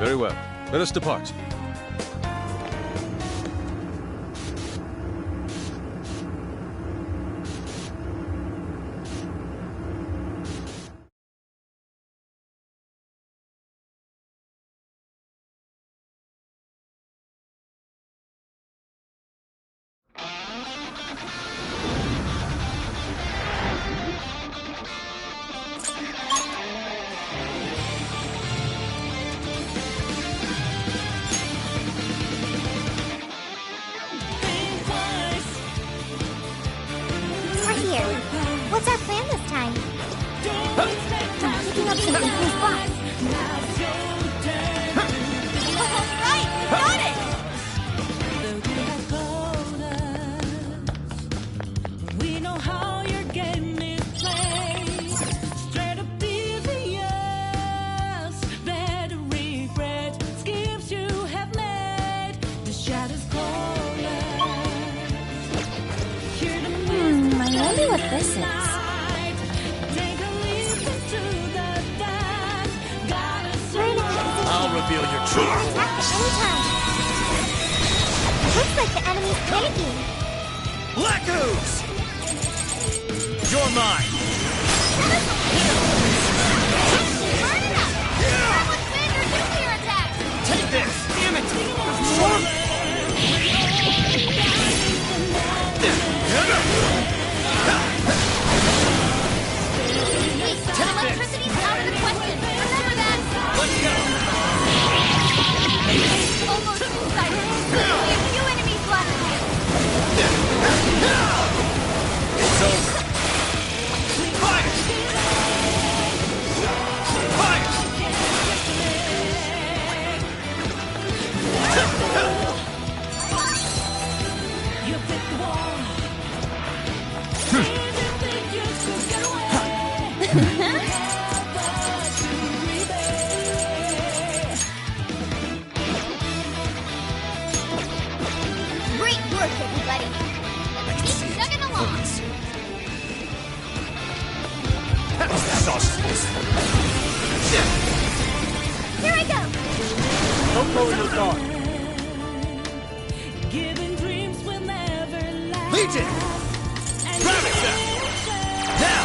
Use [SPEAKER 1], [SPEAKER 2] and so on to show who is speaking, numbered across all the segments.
[SPEAKER 1] Very well. Let us depart.
[SPEAKER 2] What's our plan this time? Picking up some confused bots.
[SPEAKER 3] Alright, got it! We know how your game is played. Straight up devious. Better regret schemes you have made. The shadows calling.
[SPEAKER 2] I wonder what this is.
[SPEAKER 1] I'll reveal your truth.
[SPEAKER 2] Attack at any time. Looks like the enemy's panicking.
[SPEAKER 1] Black ooze! You're mine!
[SPEAKER 2] Burn it up! Someone plan your nuclear attack!
[SPEAKER 1] Take this! Damn it!
[SPEAKER 2] Electricity's out of the question. Remember that.
[SPEAKER 1] Let's go!
[SPEAKER 2] Almost two-sided. Only a few enemies left.
[SPEAKER 1] It's over. Fire! Fire!
[SPEAKER 3] You pick the wall. Didn't think you could get away.
[SPEAKER 2] Great work, everybody. Let's keep chugging along. Here I go.
[SPEAKER 4] Don't go in the dark.
[SPEAKER 3] Giving dreams will never last.
[SPEAKER 1] Legion! Grab it now! Now!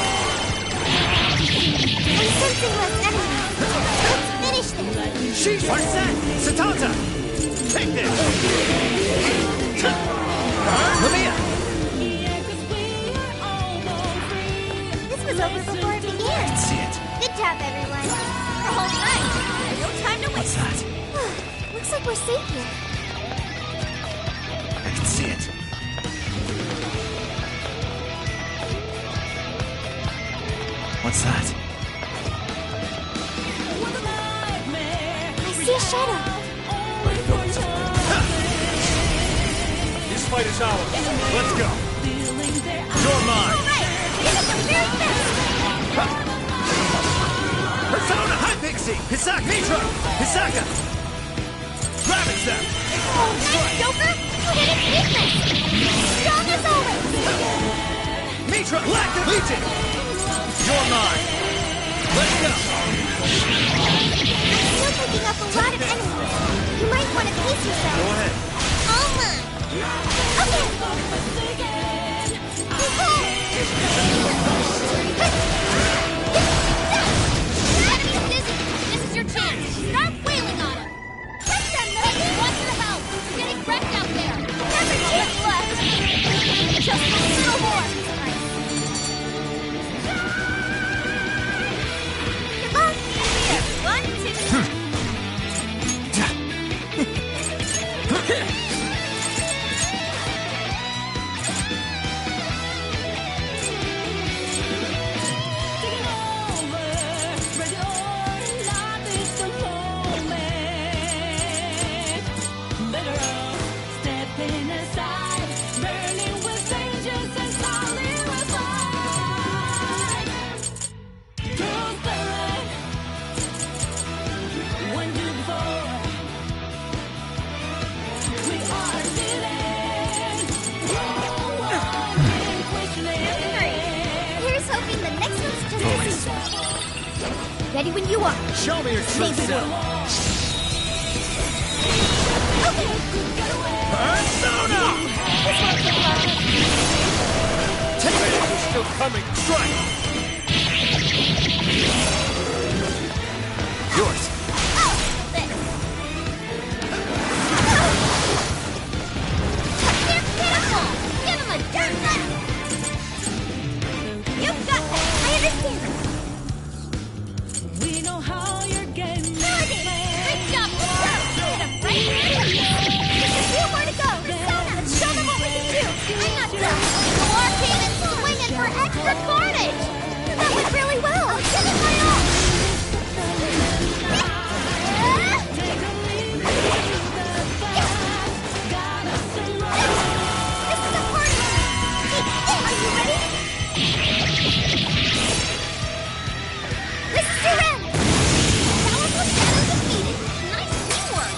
[SPEAKER 2] I'm sensing less enemies. Let's finish this.
[SPEAKER 1] She's set! Satanta! Take this! Mamiya!
[SPEAKER 3] Yeah, 'cause we are almost free.
[SPEAKER 2] This was over before it began.
[SPEAKER 1] See it.
[SPEAKER 2] Good job, everyone.
[SPEAKER 3] All right. No time to
[SPEAKER 1] What's
[SPEAKER 3] waste.
[SPEAKER 1] that?
[SPEAKER 2] Looks like we're safe here.
[SPEAKER 1] I can see it. What's that?
[SPEAKER 3] What a nightmare.
[SPEAKER 2] I see a shadow.
[SPEAKER 1] This fight is ours. Let's go.
[SPEAKER 3] Feeling there.
[SPEAKER 1] You're mine.
[SPEAKER 2] Right. Get up the very best.
[SPEAKER 1] Persona High Pixie! Hisaka! Mitra! Hisaka! Grab it, Zap!
[SPEAKER 2] Oh, nice, Joker. You hit its weakness. Strong as always.
[SPEAKER 1] Mitra! Lactic Legion! You're mine! Let's go!
[SPEAKER 2] I'm still picking up a lot of enemies. You might want to pace yourself.
[SPEAKER 1] Go ahead.
[SPEAKER 2] All mine. Okay. Enemy's dizzy. This is your chance. Start wailing on him. Let them know you want your help. You're getting wrecked out there. Never much left. Just a little more. Come on. One, two. Here's hoping the next one's just as easy. Ready when you are.
[SPEAKER 1] Show me your true self! Persona! You're still coming. Strike! Yours.
[SPEAKER 2] They're pitiful! Give him a dirt nut! You've got that! I understand!
[SPEAKER 3] We know how you're getting
[SPEAKER 2] Melody! Great job! Let's go! Hit him right in the Just a few more to go! Persona! Let's show them what we can do! I'm not done! War came in swinging for extra carnage! That went really well! I'll give it my all! This is a party! Are you ready? This is your end! Powerful Shadow defeated! Nice teamwork!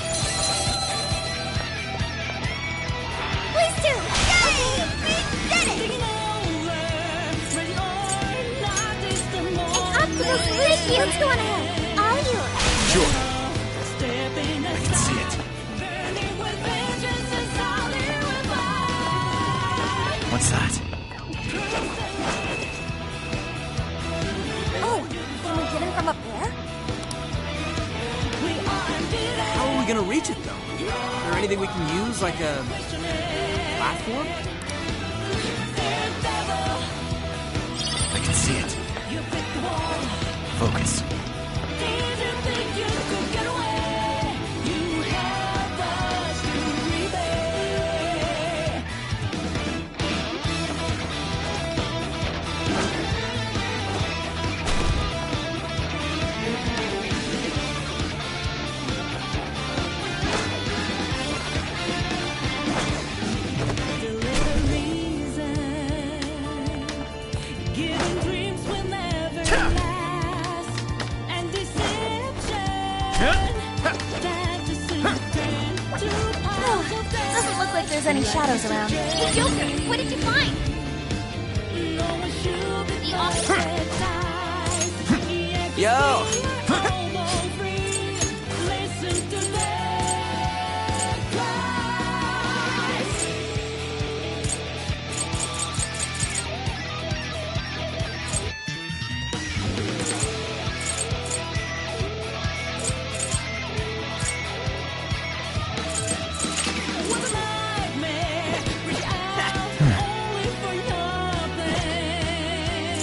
[SPEAKER 2] Please do! Yay! We did it! It's Optimus Ricky! Let's go on ahead! All yours!
[SPEAKER 1] Sure. I can see it. What's that?
[SPEAKER 2] Oh, can we get him from up there?
[SPEAKER 5] How are we gonna reach it, though? Is there anything we can use, like a platform?
[SPEAKER 1] I can see it. Focus.
[SPEAKER 2] Doesn't look like there's any shadows around. Hey, Joker, what did you find? The officer.
[SPEAKER 5] Yo!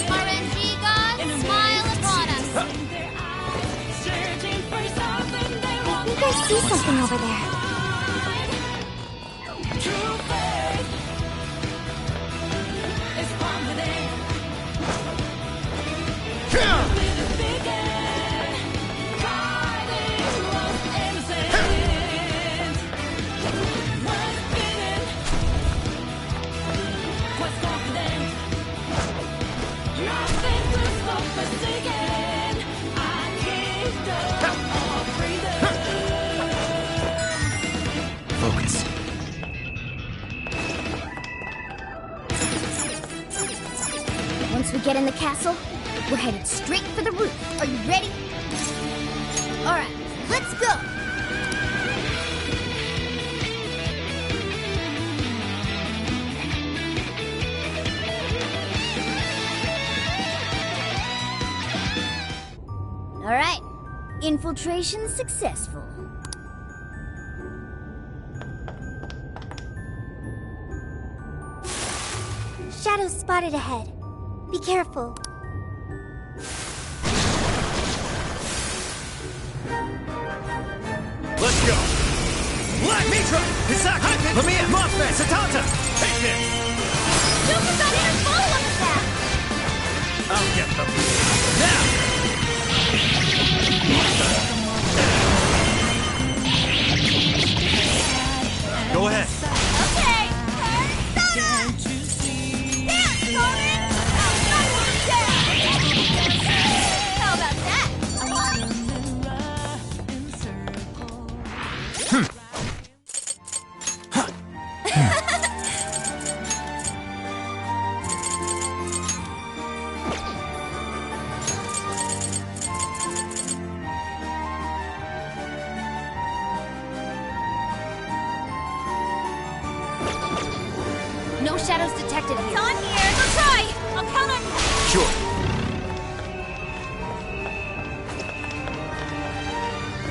[SPEAKER 2] RNG God, smile upon us. I think I see something over there.
[SPEAKER 1] Focus.
[SPEAKER 2] Once we get in the castle, we're headed straight for the roof. Are you ready? All right, let's go. All right, infiltration successful. Shadows spotted ahead. Be careful.
[SPEAKER 1] Let's go. Black Mitra! Hisaki! Mamiya! Mothman! Satanta! Take this!
[SPEAKER 2] Joker's out here following us back!
[SPEAKER 1] I'll get them. Now! Go ahead.
[SPEAKER 2] Okay! Persona! Dance, Conan! How about that? No shadows detected here. It's on here. I'll try. I'll count on you.
[SPEAKER 1] Sure.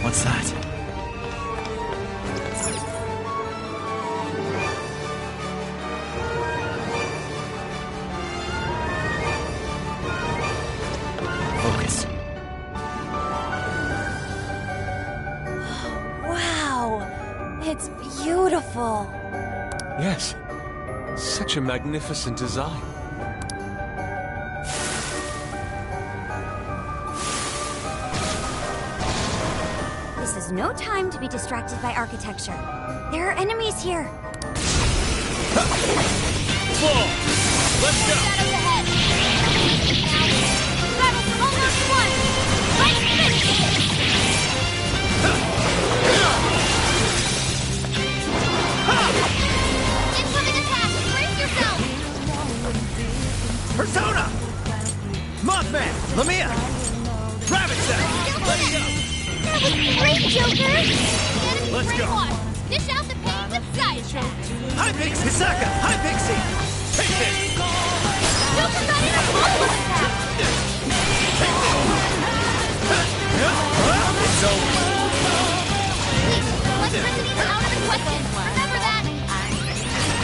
[SPEAKER 1] What's that? Focus.
[SPEAKER 2] Wow. It's beautiful.
[SPEAKER 6] Yes. Such a magnificent design.
[SPEAKER 2] This is no time to be distracted by architecture. There are enemies here.
[SPEAKER 1] Full. Let's go.
[SPEAKER 2] Shadows ahead. Now, battle's almost won. Let's finish it. Incoming attack. Brace yourself.
[SPEAKER 1] Persona! Mothman! Lamia! Rabbit Set! Let me go!
[SPEAKER 2] That was great, Joker. Enemy
[SPEAKER 1] Let's go.
[SPEAKER 2] brainwash. Dish out the pain with side attack.
[SPEAKER 1] Hi, Pixie! Hisaka! Hi, Pixie! Take this!
[SPEAKER 2] Joker got in a follow-up attack.
[SPEAKER 1] It's over.
[SPEAKER 2] Electricity's out of the question. Remember that.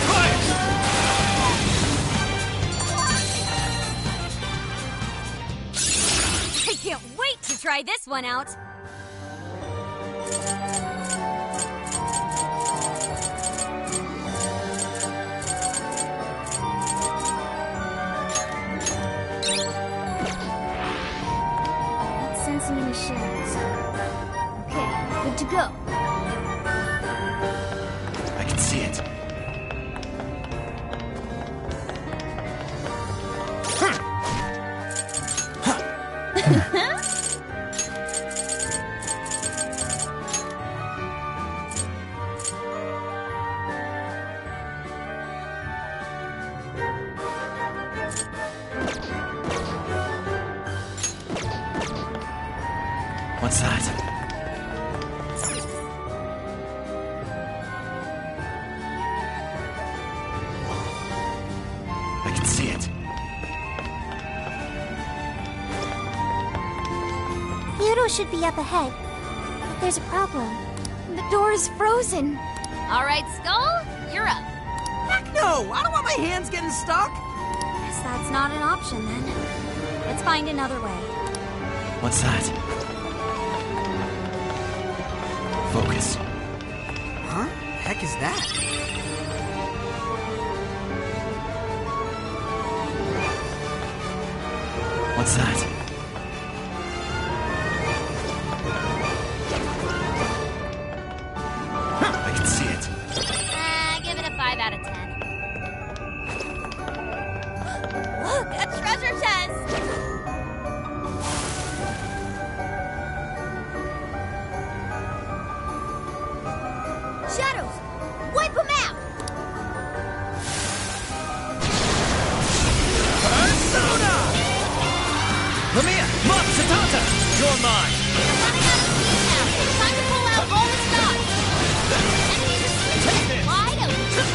[SPEAKER 1] Fire!
[SPEAKER 2] I can't wait to try this one out. Not sensing any shadows. Okay, good to go.
[SPEAKER 1] I can see it. What's that? I can see it.
[SPEAKER 2] Hyodo should be up ahead. But there's a problem. The door is frozen. All right, Skull, you're up.
[SPEAKER 5] Heck no! I don't want my hands getting stuck!
[SPEAKER 2] Guess that's not an option then. Let's find another way.
[SPEAKER 1] What's that? Focus.
[SPEAKER 5] Huh? Heck is that?
[SPEAKER 1] What's that? I can see it.
[SPEAKER 2] Give it a 5 out of 10. Look, a treasure chest! Shadows! Wipe them out!
[SPEAKER 1] Persona! Lamia! Mop! Satanta! You're mine!
[SPEAKER 2] We're running out of steam now. Time to pull out all the stops. Enemies are sleeping wide open.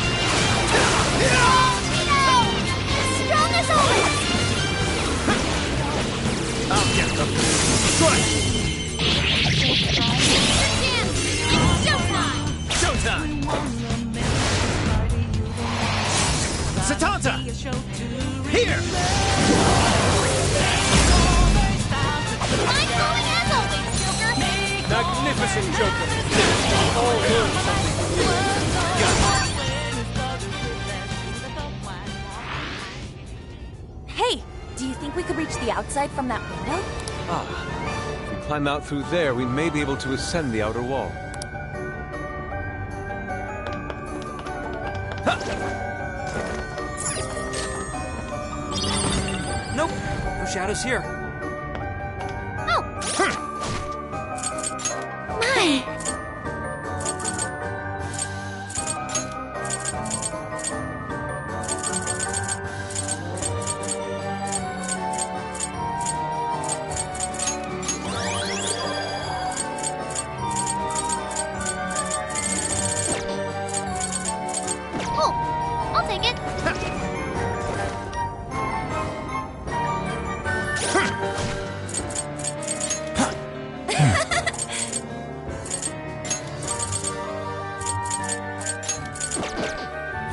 [SPEAKER 2] Oh, no! Strong as always!
[SPEAKER 1] I'll get them. Strike!
[SPEAKER 2] Your chance! It's showtime!
[SPEAKER 1] Showtime! Satanta! Here!
[SPEAKER 2] I'm going as always, Joker!
[SPEAKER 4] Magnificent Joker. All learn something.
[SPEAKER 7] Hey, do you think we could reach the outside from that window?
[SPEAKER 6] Ah. If we climb out through there, we may be able to ascend the outer wall.
[SPEAKER 5] Nope. No shadows here.
[SPEAKER 2] Oh! My! Oh! I'll take it.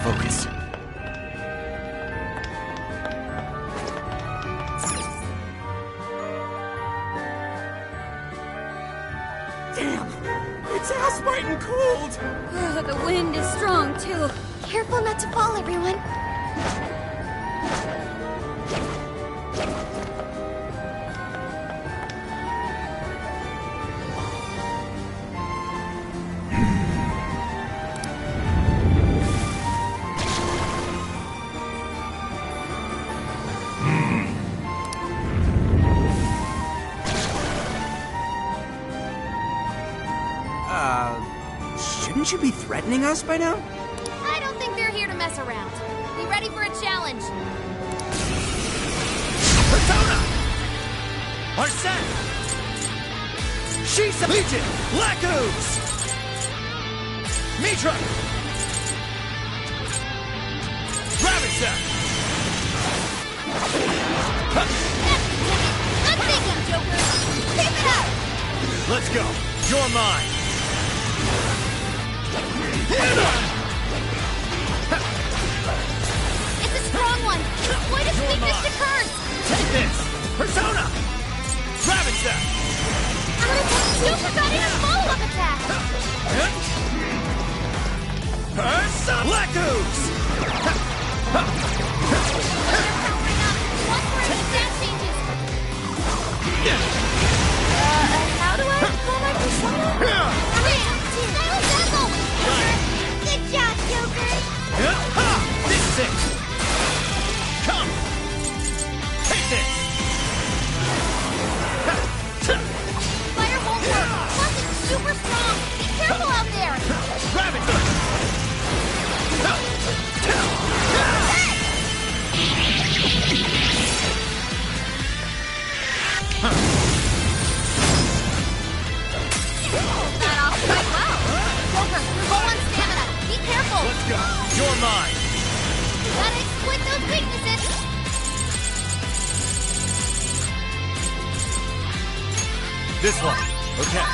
[SPEAKER 1] Focus.
[SPEAKER 5] Damn! It's ass-biting cold!
[SPEAKER 2] The wind is strong, too. Careful not to fall, everyone.
[SPEAKER 5] Shouldn't you be threatening us by now?
[SPEAKER 2] I don't think they're here to mess around. Be ready for a challenge.
[SPEAKER 1] Persona! Arsene! Shisa Legion! Lakus! Mitra! Gravitech!
[SPEAKER 2] Good thinking, Joker. Keep it up.
[SPEAKER 1] Let's go! You're mine!
[SPEAKER 2] It's a strong one. Exploit its weakness to curse.
[SPEAKER 1] Take this! Persona! Gravitech!
[SPEAKER 2] Joker got in a follow-up attack.
[SPEAKER 1] Persona! Lakus!
[SPEAKER 2] Powering up. Watch for any stat changes. How do I pull my persona? Good job, Joker.
[SPEAKER 1] This is it! Come! Take this!
[SPEAKER 2] Fire won't work. Plus, it's super strong. Be careful out there.
[SPEAKER 1] Rabbit!
[SPEAKER 2] That off quite well. Joker, you're low on stamina. Be careful.
[SPEAKER 1] Let's go! You're mine!
[SPEAKER 2] Gotta exploit those weaknesses.
[SPEAKER 1] This one. Okay.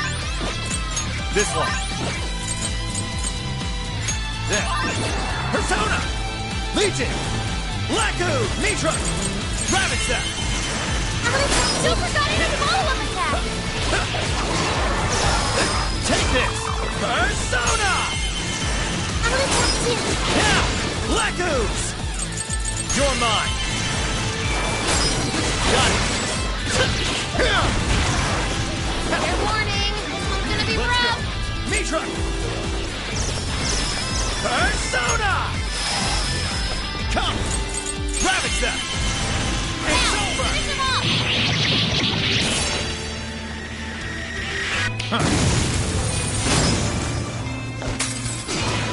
[SPEAKER 1] This one. There. Persona! Legion! Laku! Mitra! Gravitech!
[SPEAKER 2] Joker got in a follow-up attack.
[SPEAKER 1] Take this! Persona! Now! Lakus! You're mine! Got it!
[SPEAKER 2] Fair warning. This one's gonna be
[SPEAKER 1] Let's go!
[SPEAKER 2] rough.
[SPEAKER 1] Mitra! Persona! Come! Gravitech! It's
[SPEAKER 2] Now,
[SPEAKER 1] over!
[SPEAKER 2] finish him off.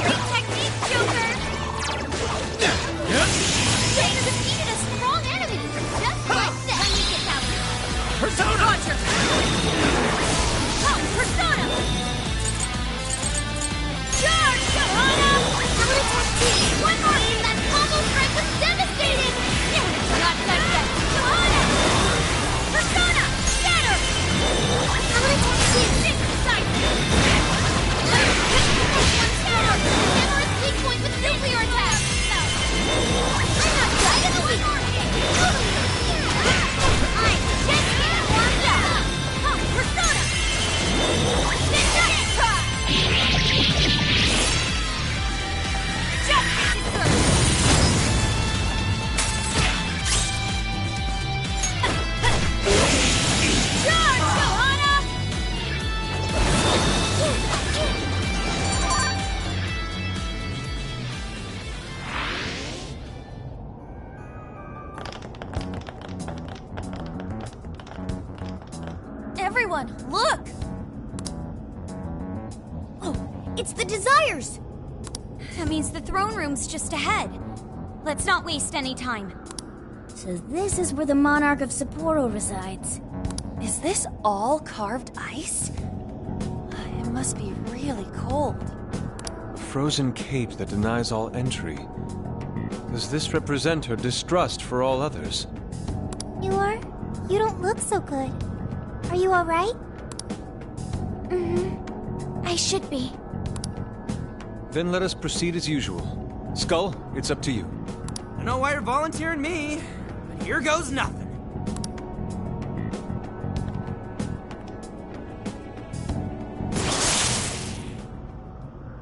[SPEAKER 2] Great technique, Joker. Jane has defeated a strong enemy. Just like that. Let me get out.
[SPEAKER 1] Persona!
[SPEAKER 2] Roger. Come, Persona. Charge, Johanna. One more. That combo strike was devastating. Not touch that. Johanna. Persona, shatter. Six sight. One down. Hammer its weak point with nuclear attack. I'm not done in the weak. I'm just getting warmed up. Come, Persona. Just make it through. Charge, Johanna! Everyone, look! Oh, it's the Desires! That means the throne room's just ahead. Let's not waste any time.
[SPEAKER 8] So this is where the monarch of Sapporo resides.
[SPEAKER 7] Is this all carved ice? It must be really cold.
[SPEAKER 6] A frozen cape that denies all entry. Does this represent her distrust for all others?
[SPEAKER 8] You are? You don't look so good. Are you alright?
[SPEAKER 2] I should be.
[SPEAKER 6] Then let us proceed as usual. Skull, it's up to you.
[SPEAKER 5] I don't know why you're volunteering me, but here goes nothing.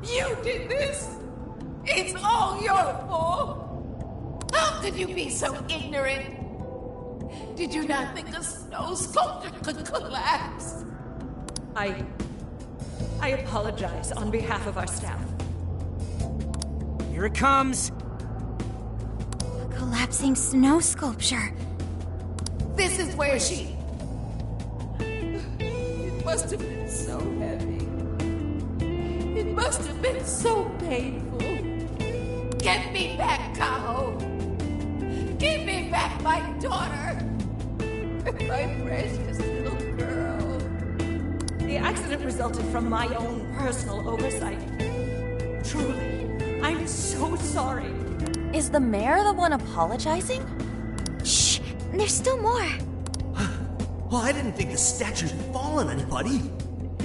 [SPEAKER 9] You did this! It's all your fault! How could you be so ignorant? Did you not think a snow sculpture could collapse?
[SPEAKER 3] I apologize on behalf of our staff.
[SPEAKER 5] Here it comes.
[SPEAKER 8] A collapsing snow sculpture.
[SPEAKER 9] This is where she... It must have been so heavy. It must have been so painful. Get me back, Kaho! Give me back my daughter! My precious little girl.
[SPEAKER 3] The accident resulted from my own personal oversight. Truly, I'm so sorry.
[SPEAKER 7] Is the mayor the one apologizing?
[SPEAKER 8] Shh! There's still more.
[SPEAKER 1] Well, I didn't think the statue would fall on anybody.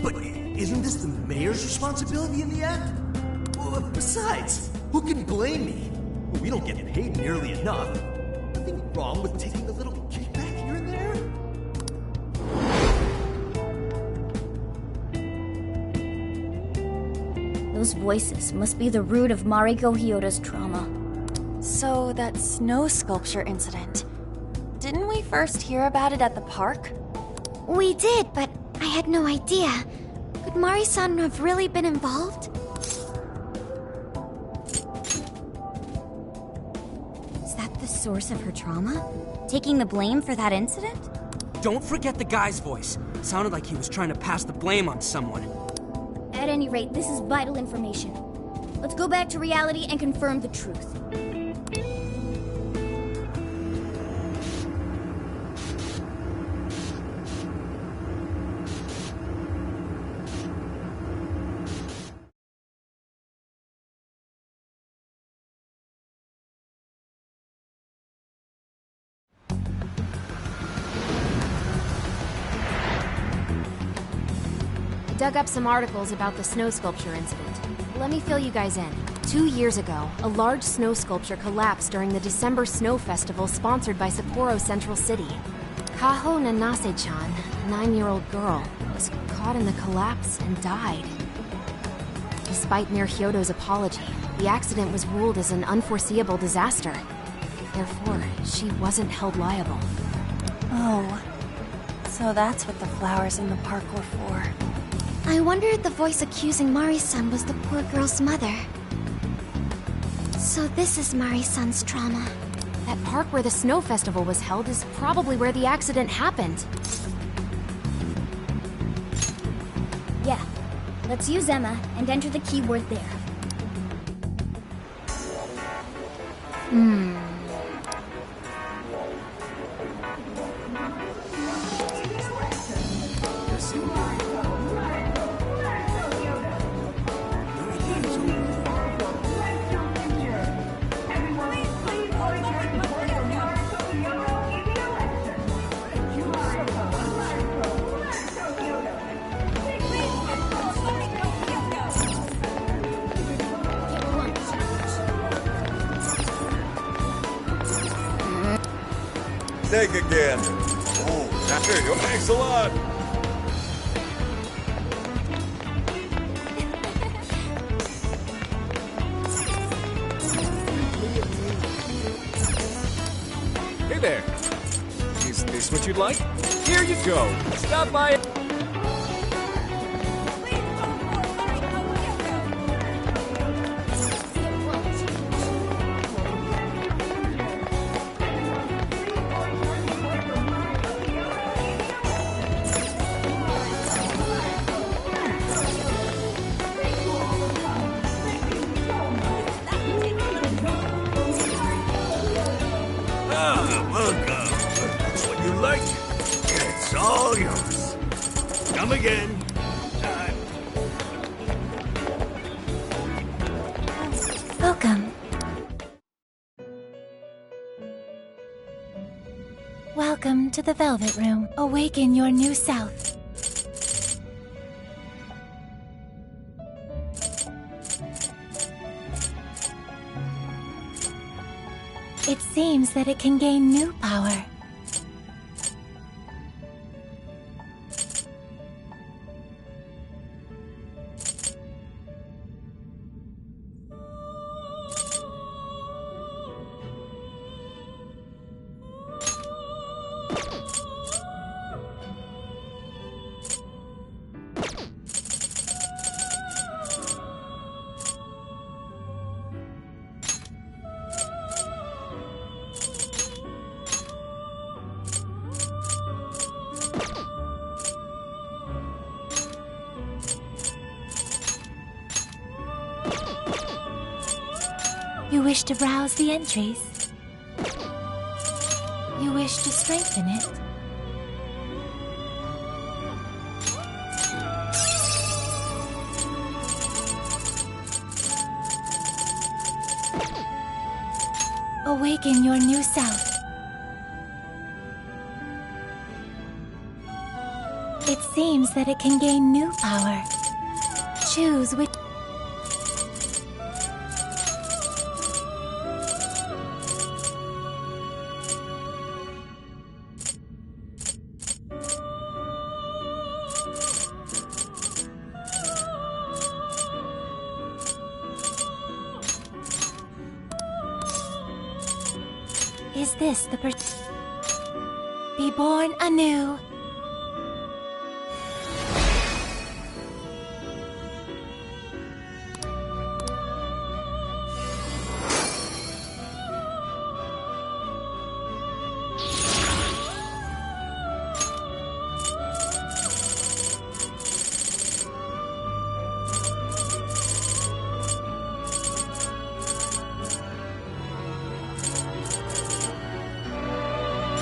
[SPEAKER 1] But isn't this the mayor's responsibility in the end? Well, besides, who can blame me? We don't get paid nearly enough. Nothing wrong with taking a little kickback here and there.
[SPEAKER 8] Those voices must be the root of Mariko Hyodo's trauma.
[SPEAKER 7] So, that snow sculpture incident. Didn't we first hear about it at the park?
[SPEAKER 8] We did, but I had no idea. Could Mari-san have really been involved? Is that the source of her trauma? Taking the blame for that incident?
[SPEAKER 5] Don't forget the guy's voice. Sounded like he was trying to pass the blame on someone.
[SPEAKER 8] At any rate, this is vital information. Let's go back to reality and confirm the truth.
[SPEAKER 2] Dug up some articles about the snow sculpture incident. Let me fill you guys in. 2 years ago, a large snow sculpture collapsed during the December Snow Festival sponsored by Sapporo Central City. Kaho Nanase-chan, a 9-year-old girl, was caught in the collapse and died. Despite Mayor Hyodo's apology, the accident was ruled as an unforeseeable disaster. Therefore, she wasn't held liable.
[SPEAKER 7] Oh. So that's what the flowers in the park were for.
[SPEAKER 8] I wondered the voice accusing Mari-san was the poor girl's mother. So this is Mari-san's trauma.
[SPEAKER 2] That park where the snow festival was held is probably where the accident happened.
[SPEAKER 8] Yeah. Let's use Emma and enter the keyword there.
[SPEAKER 10] Take again. Oh, there you go. Thanks a lot.
[SPEAKER 4] Hey there. Is this what you'd like? Here you go. Stop by.
[SPEAKER 1] Welcome. That's what you like. It's all yours. Come again. Time.
[SPEAKER 8] Welcome. Welcome to the Velvet Room. Awaken your new self. It seems that it can gain new power. You wish to browse the entries. You wish to strengthen it. Awaken your new self. It seems that it can gain new power. Choose which... Is this the Be born anew.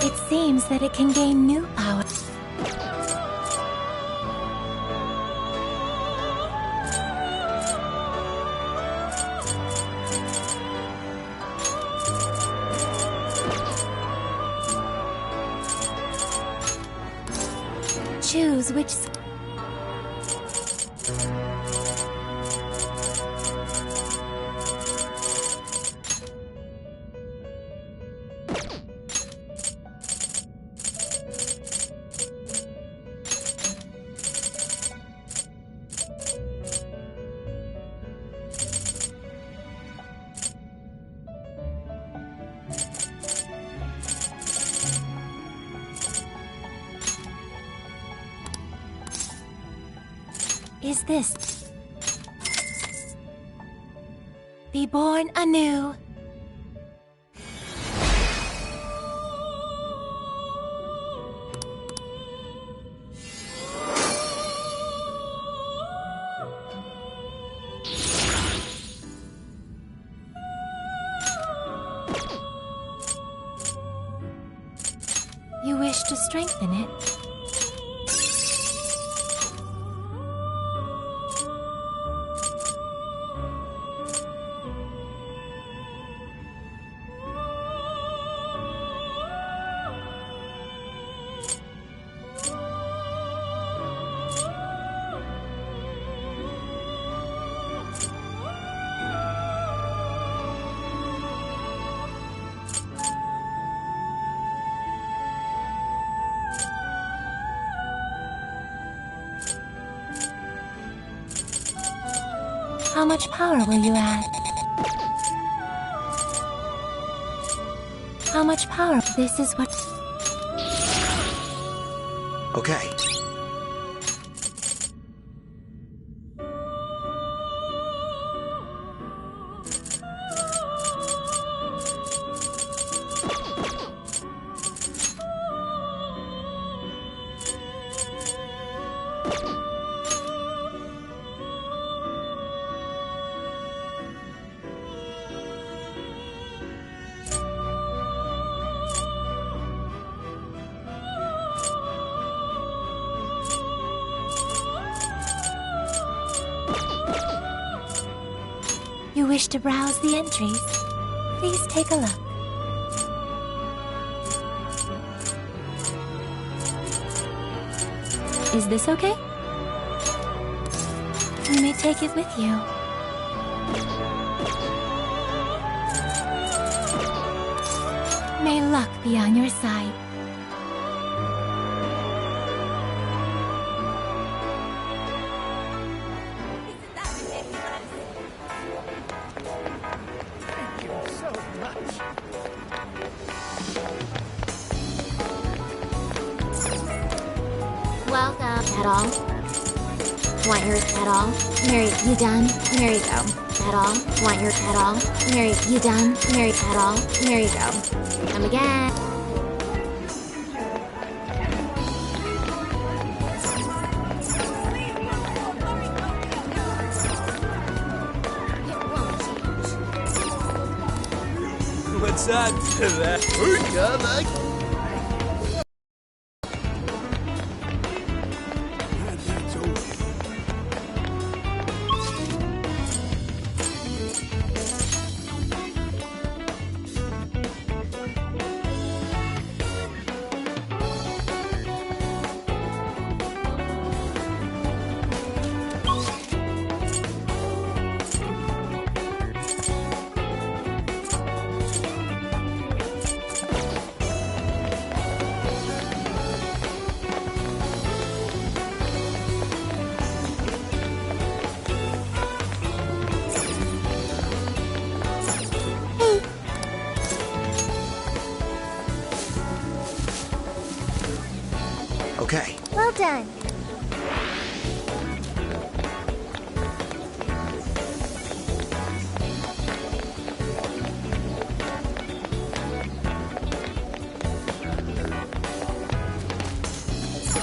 [SPEAKER 8] It seems that it can gain new power. Choose which... Is this? Be born anew. You wish to strengthen it? How much power will you add? How much power? This is what...
[SPEAKER 1] Okay.
[SPEAKER 8] You wish to browse the entries? Please take a look. Is this okay? You may take it with you. May luck be on your side.
[SPEAKER 2] Welcome. At all? Want your at all? Mary, you done? Mariko. At all? Want your at all? Mary, you done? Mary, at all? Mariko. Come again.
[SPEAKER 5] What's up to that?
[SPEAKER 1] Okay.
[SPEAKER 2] Well done.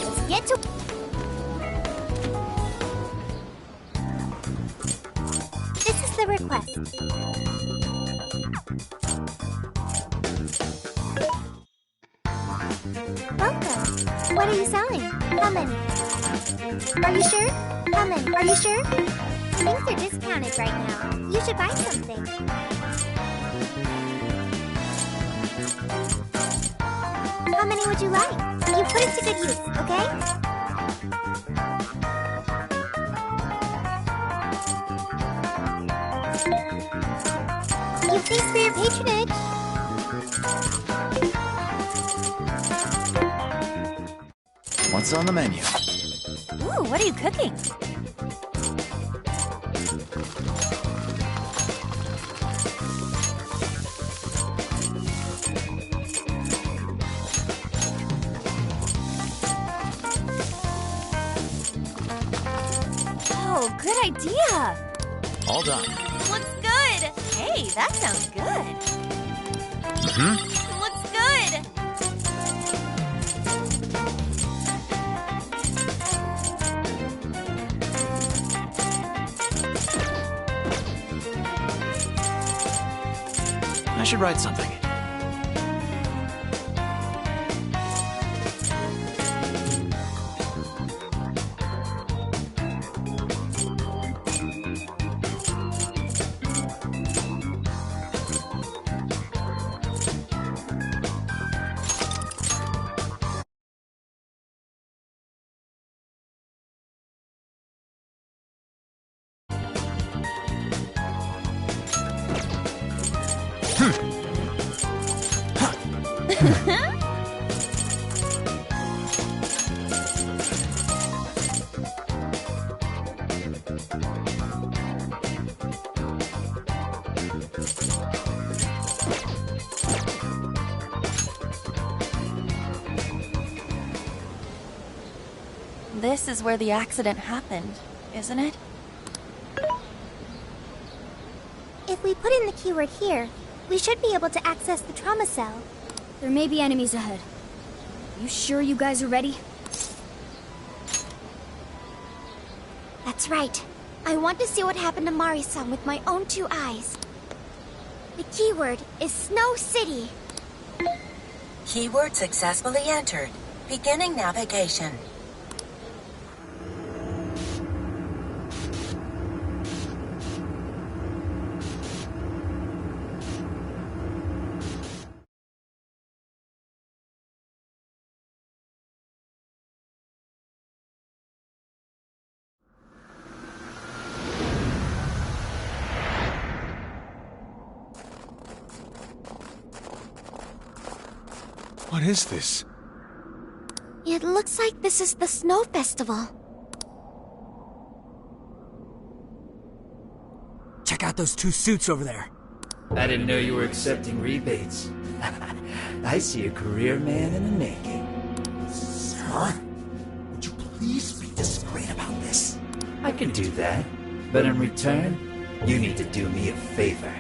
[SPEAKER 2] Let's get to... This is the request. Welcome. What are you selling? How many? Are you sure? How many? Are you sure? Things are discounted right now. You should buy something. How many would you like? You put it to good use, okay? Thanks for your patronage.
[SPEAKER 11] What's on the menu?
[SPEAKER 7] Ooh, what are you cooking? Oh, good idea!
[SPEAKER 11] All done.
[SPEAKER 7] Looks good! Hey, that sounds good! Looks good!
[SPEAKER 11] I should write something.
[SPEAKER 7] This is where the accident happened, isn't it?
[SPEAKER 2] If we put in the keyword here, we should be able to access the trauma cell.
[SPEAKER 12] There may be enemies ahead. You sure you guys are ready?
[SPEAKER 2] That's right. I want to see what happened to Mari-san with my own 2 eyes. The keyword is Snow City.
[SPEAKER 13] Keyword successfully entered. Beginning navigation.
[SPEAKER 6] What is this?
[SPEAKER 8] It looks like this is the snow festival.
[SPEAKER 5] Check out those 2 suits over there.
[SPEAKER 14] I didn't know you were accepting rebates. I see a career man in the making.
[SPEAKER 1] Sir, would you please be discreet about this?
[SPEAKER 14] I can do that, but in return, you need to do me a favor.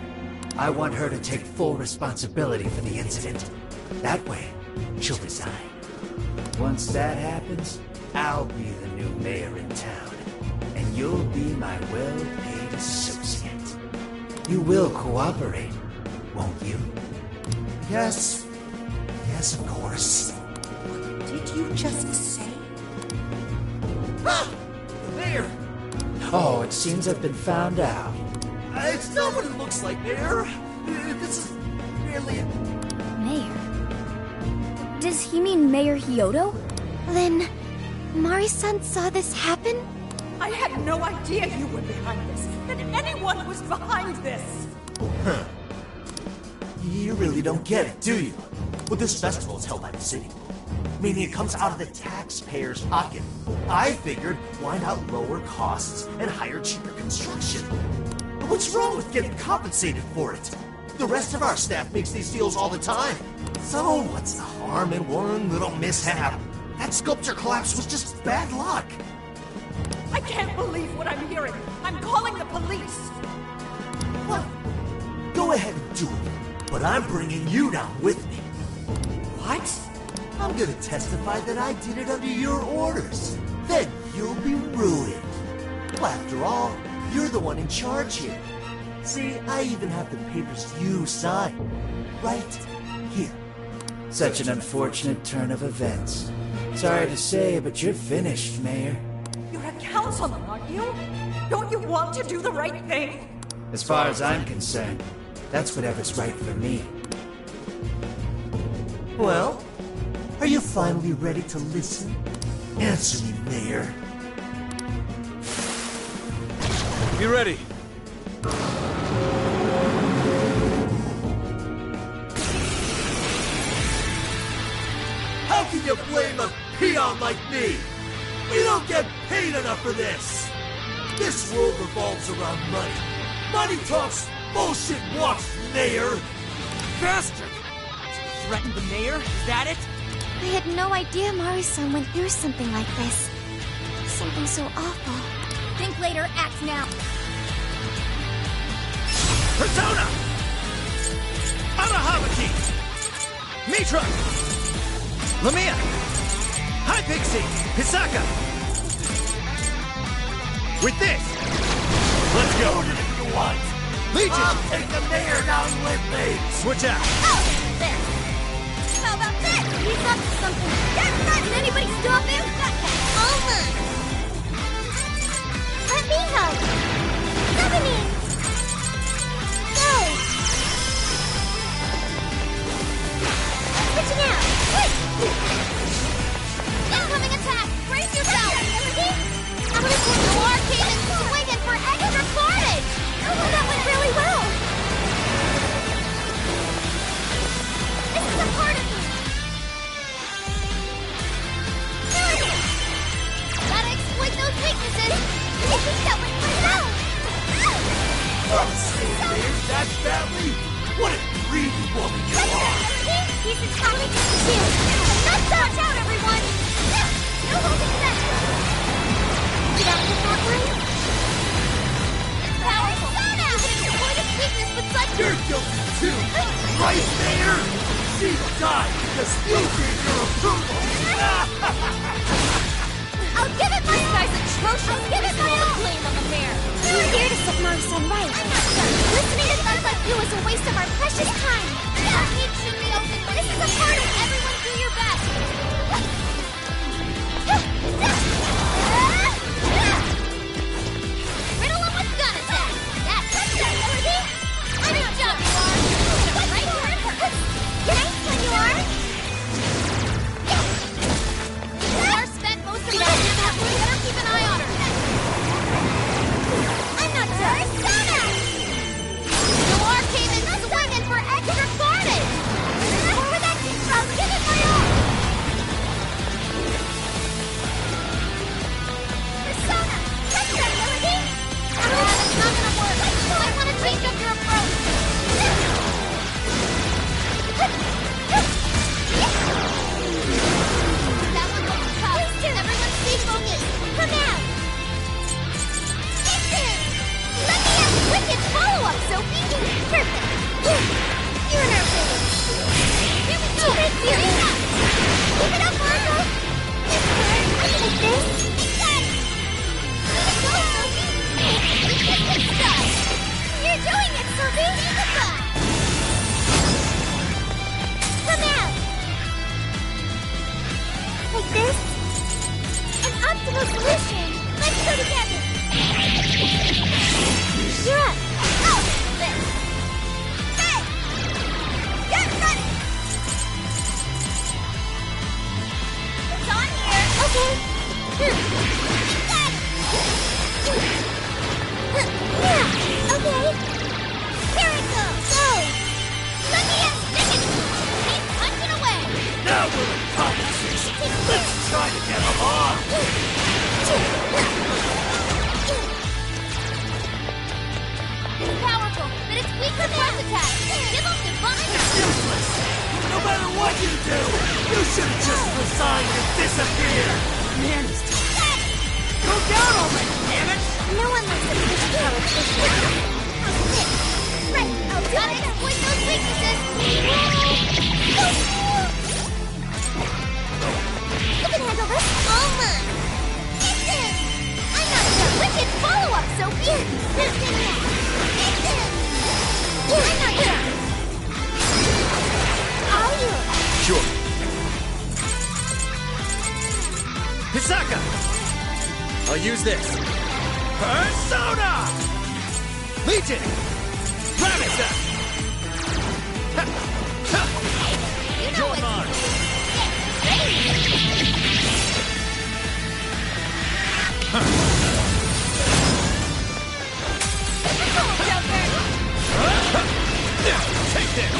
[SPEAKER 14] I want her to take full responsibility for the incident. That way, she'll resign. Once that happens, I'll be the new mayor in town, and you'll be my well-paid associate. You will cooperate, won't you?
[SPEAKER 1] Yes. Yes, of course.
[SPEAKER 3] What did you just say?
[SPEAKER 1] Ah! The mayor!
[SPEAKER 14] Oh, it seems I've been found out.
[SPEAKER 1] It's not what it looks like, Mayor. This is merely a...
[SPEAKER 12] Mayor? Does he mean Mayor Hyodo?
[SPEAKER 8] Then, Mari-san saw this happen?
[SPEAKER 3] I had no idea you were behind this, that anyone was behind this.
[SPEAKER 1] Huh. You really don't get it, do you? Well, this festival is held by the city, meaning it comes out of the taxpayer's pocket. I figured, why not lower costs and hire cheaper construction? What's wrong with getting compensated for it? The rest of our staff makes these deals all the time. So what's the harm in one little mishap? That sculpture collapse was just bad luck.
[SPEAKER 3] I can't believe what I'm hearing. I'm calling the police.
[SPEAKER 1] What? Go ahead and do it, but I'm bringing you down with me.
[SPEAKER 3] What?
[SPEAKER 1] I'm gonna testify that I did it under your orders. Then you'll be ruined. Well, after all, you're the one in charge here. See, I even have the papers you signed. Right here.
[SPEAKER 14] Such an unfortunate turn of events. Sorry to say, but you're finished, Mayor.
[SPEAKER 3] You're a councilman, aren't you? Don't you want to do the right thing?
[SPEAKER 14] As far as I'm concerned, that's whatever's right for me.
[SPEAKER 1] Well, are you finally ready to listen? Answer me, Mayor.
[SPEAKER 6] Be ready.
[SPEAKER 1] How can you blame a peon like me? We don't get paid enough for this. This world revolves around money. Money talks, bullshit walks, Mayor.
[SPEAKER 5] Bastard! Threatened the mayor? Is that it?
[SPEAKER 8] I had no idea Mari-san went through something like this. Something so awful.
[SPEAKER 2] Think later, act now.
[SPEAKER 1] Persona! Arahamaki! Mitra! Lamia! Hi, Pixie! Hisaka! With this, let's go if you want. Legion! I'll take the mayor down with me! Switch out!
[SPEAKER 2] Oh, there. How about this? He's up to something. Can anybody stop him? Almost.
[SPEAKER 8] Let me help! Summoning! Go! Switching out! Wait!
[SPEAKER 2] Incoming attack! Brace yourself! You are Kate swinging for extra carnage!
[SPEAKER 8] Oh, that went really well!
[SPEAKER 2] This is a part of me! Gotta exploit those weaknesses! I think that went pretty well!
[SPEAKER 1] That badly? What a greedy woman you are!
[SPEAKER 2] He's attacking us too! Let's watch out, everyone! No holding back! Did I hit that one? It's powerful! You can exploit its weakness with such...
[SPEAKER 1] You're guilty too! Right there! She died because you gave your approval!
[SPEAKER 2] I'll give it my... This guy's atrocious! I'll give it my all! Blame on the mayor!
[SPEAKER 8] We're here to set Mari-san right.
[SPEAKER 2] I'm not done. Listening to thugs like you is a waste of our precious time! It should be open. This is a part of everyone do your best! Riddle him with gun attack! That's it! Good job, you are! Right here in her!
[SPEAKER 8] Nice one, you are!
[SPEAKER 2] Our spent most of that. Better keep an eye on her!
[SPEAKER 8] Like this?
[SPEAKER 2] You're doing it, Sophie!
[SPEAKER 8] Come out! Like this? An optimal solution! Let's go together! You're up!
[SPEAKER 2] Oh, this! Hey! Get ready! It's on here!
[SPEAKER 8] Okay! Yeah, okay!
[SPEAKER 2] Here it goes!
[SPEAKER 8] Go!
[SPEAKER 2] Let me in! Stick it! Keep punching away!
[SPEAKER 14] Now we're in competition. Let's try to get along.
[SPEAKER 2] It's powerful, but it's weak to force attack. Give up divine!
[SPEAKER 14] It's useless. No matter what you do, you should just resign and disappear.
[SPEAKER 5] Man, he's tough. Go down already, damn it!
[SPEAKER 8] No one likes a fish politician.
[SPEAKER 2] Right, I'll gotta exploit those weaknesses!
[SPEAKER 8] You can handle this.
[SPEAKER 2] Almost! Get this! I'm not done! Wicked follow-up, Sophie! I'm not done!
[SPEAKER 8] Are you?
[SPEAKER 4] Sure. Hisaka! I'll use this. Persona! Legion! Ramisa!
[SPEAKER 2] You know
[SPEAKER 4] You're mine! Take this!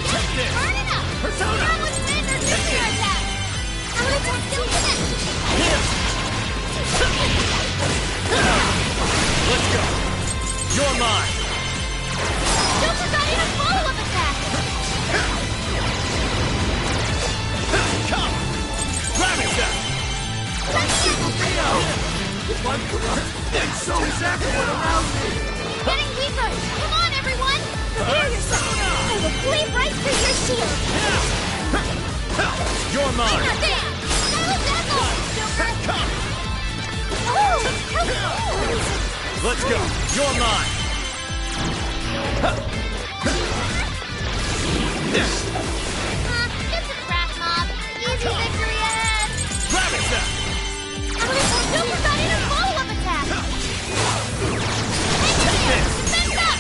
[SPEAKER 4] Take this!
[SPEAKER 2] Burn it up!
[SPEAKER 4] Persona!
[SPEAKER 2] That was standard nuclear attack! I wanna talk to you.
[SPEAKER 4] Let's go! You're mine!
[SPEAKER 2] Don't forget a follow-up attack!
[SPEAKER 4] Come! Ramisa!
[SPEAKER 14] It's so everyone around me.
[SPEAKER 2] Getting weaker! Come on, everyone! Prepare yourself! I will cleave right through your shield!
[SPEAKER 4] You're mine!
[SPEAKER 2] I'm not there! Battle Devil!
[SPEAKER 4] Come!
[SPEAKER 2] Oh! How cool!
[SPEAKER 4] Let's go! You're mine!
[SPEAKER 2] Just a crack mob. Easy victory ahead!
[SPEAKER 4] Ramisa!
[SPEAKER 2] Don't forget a follow-up attack! Hang in there! Defense up!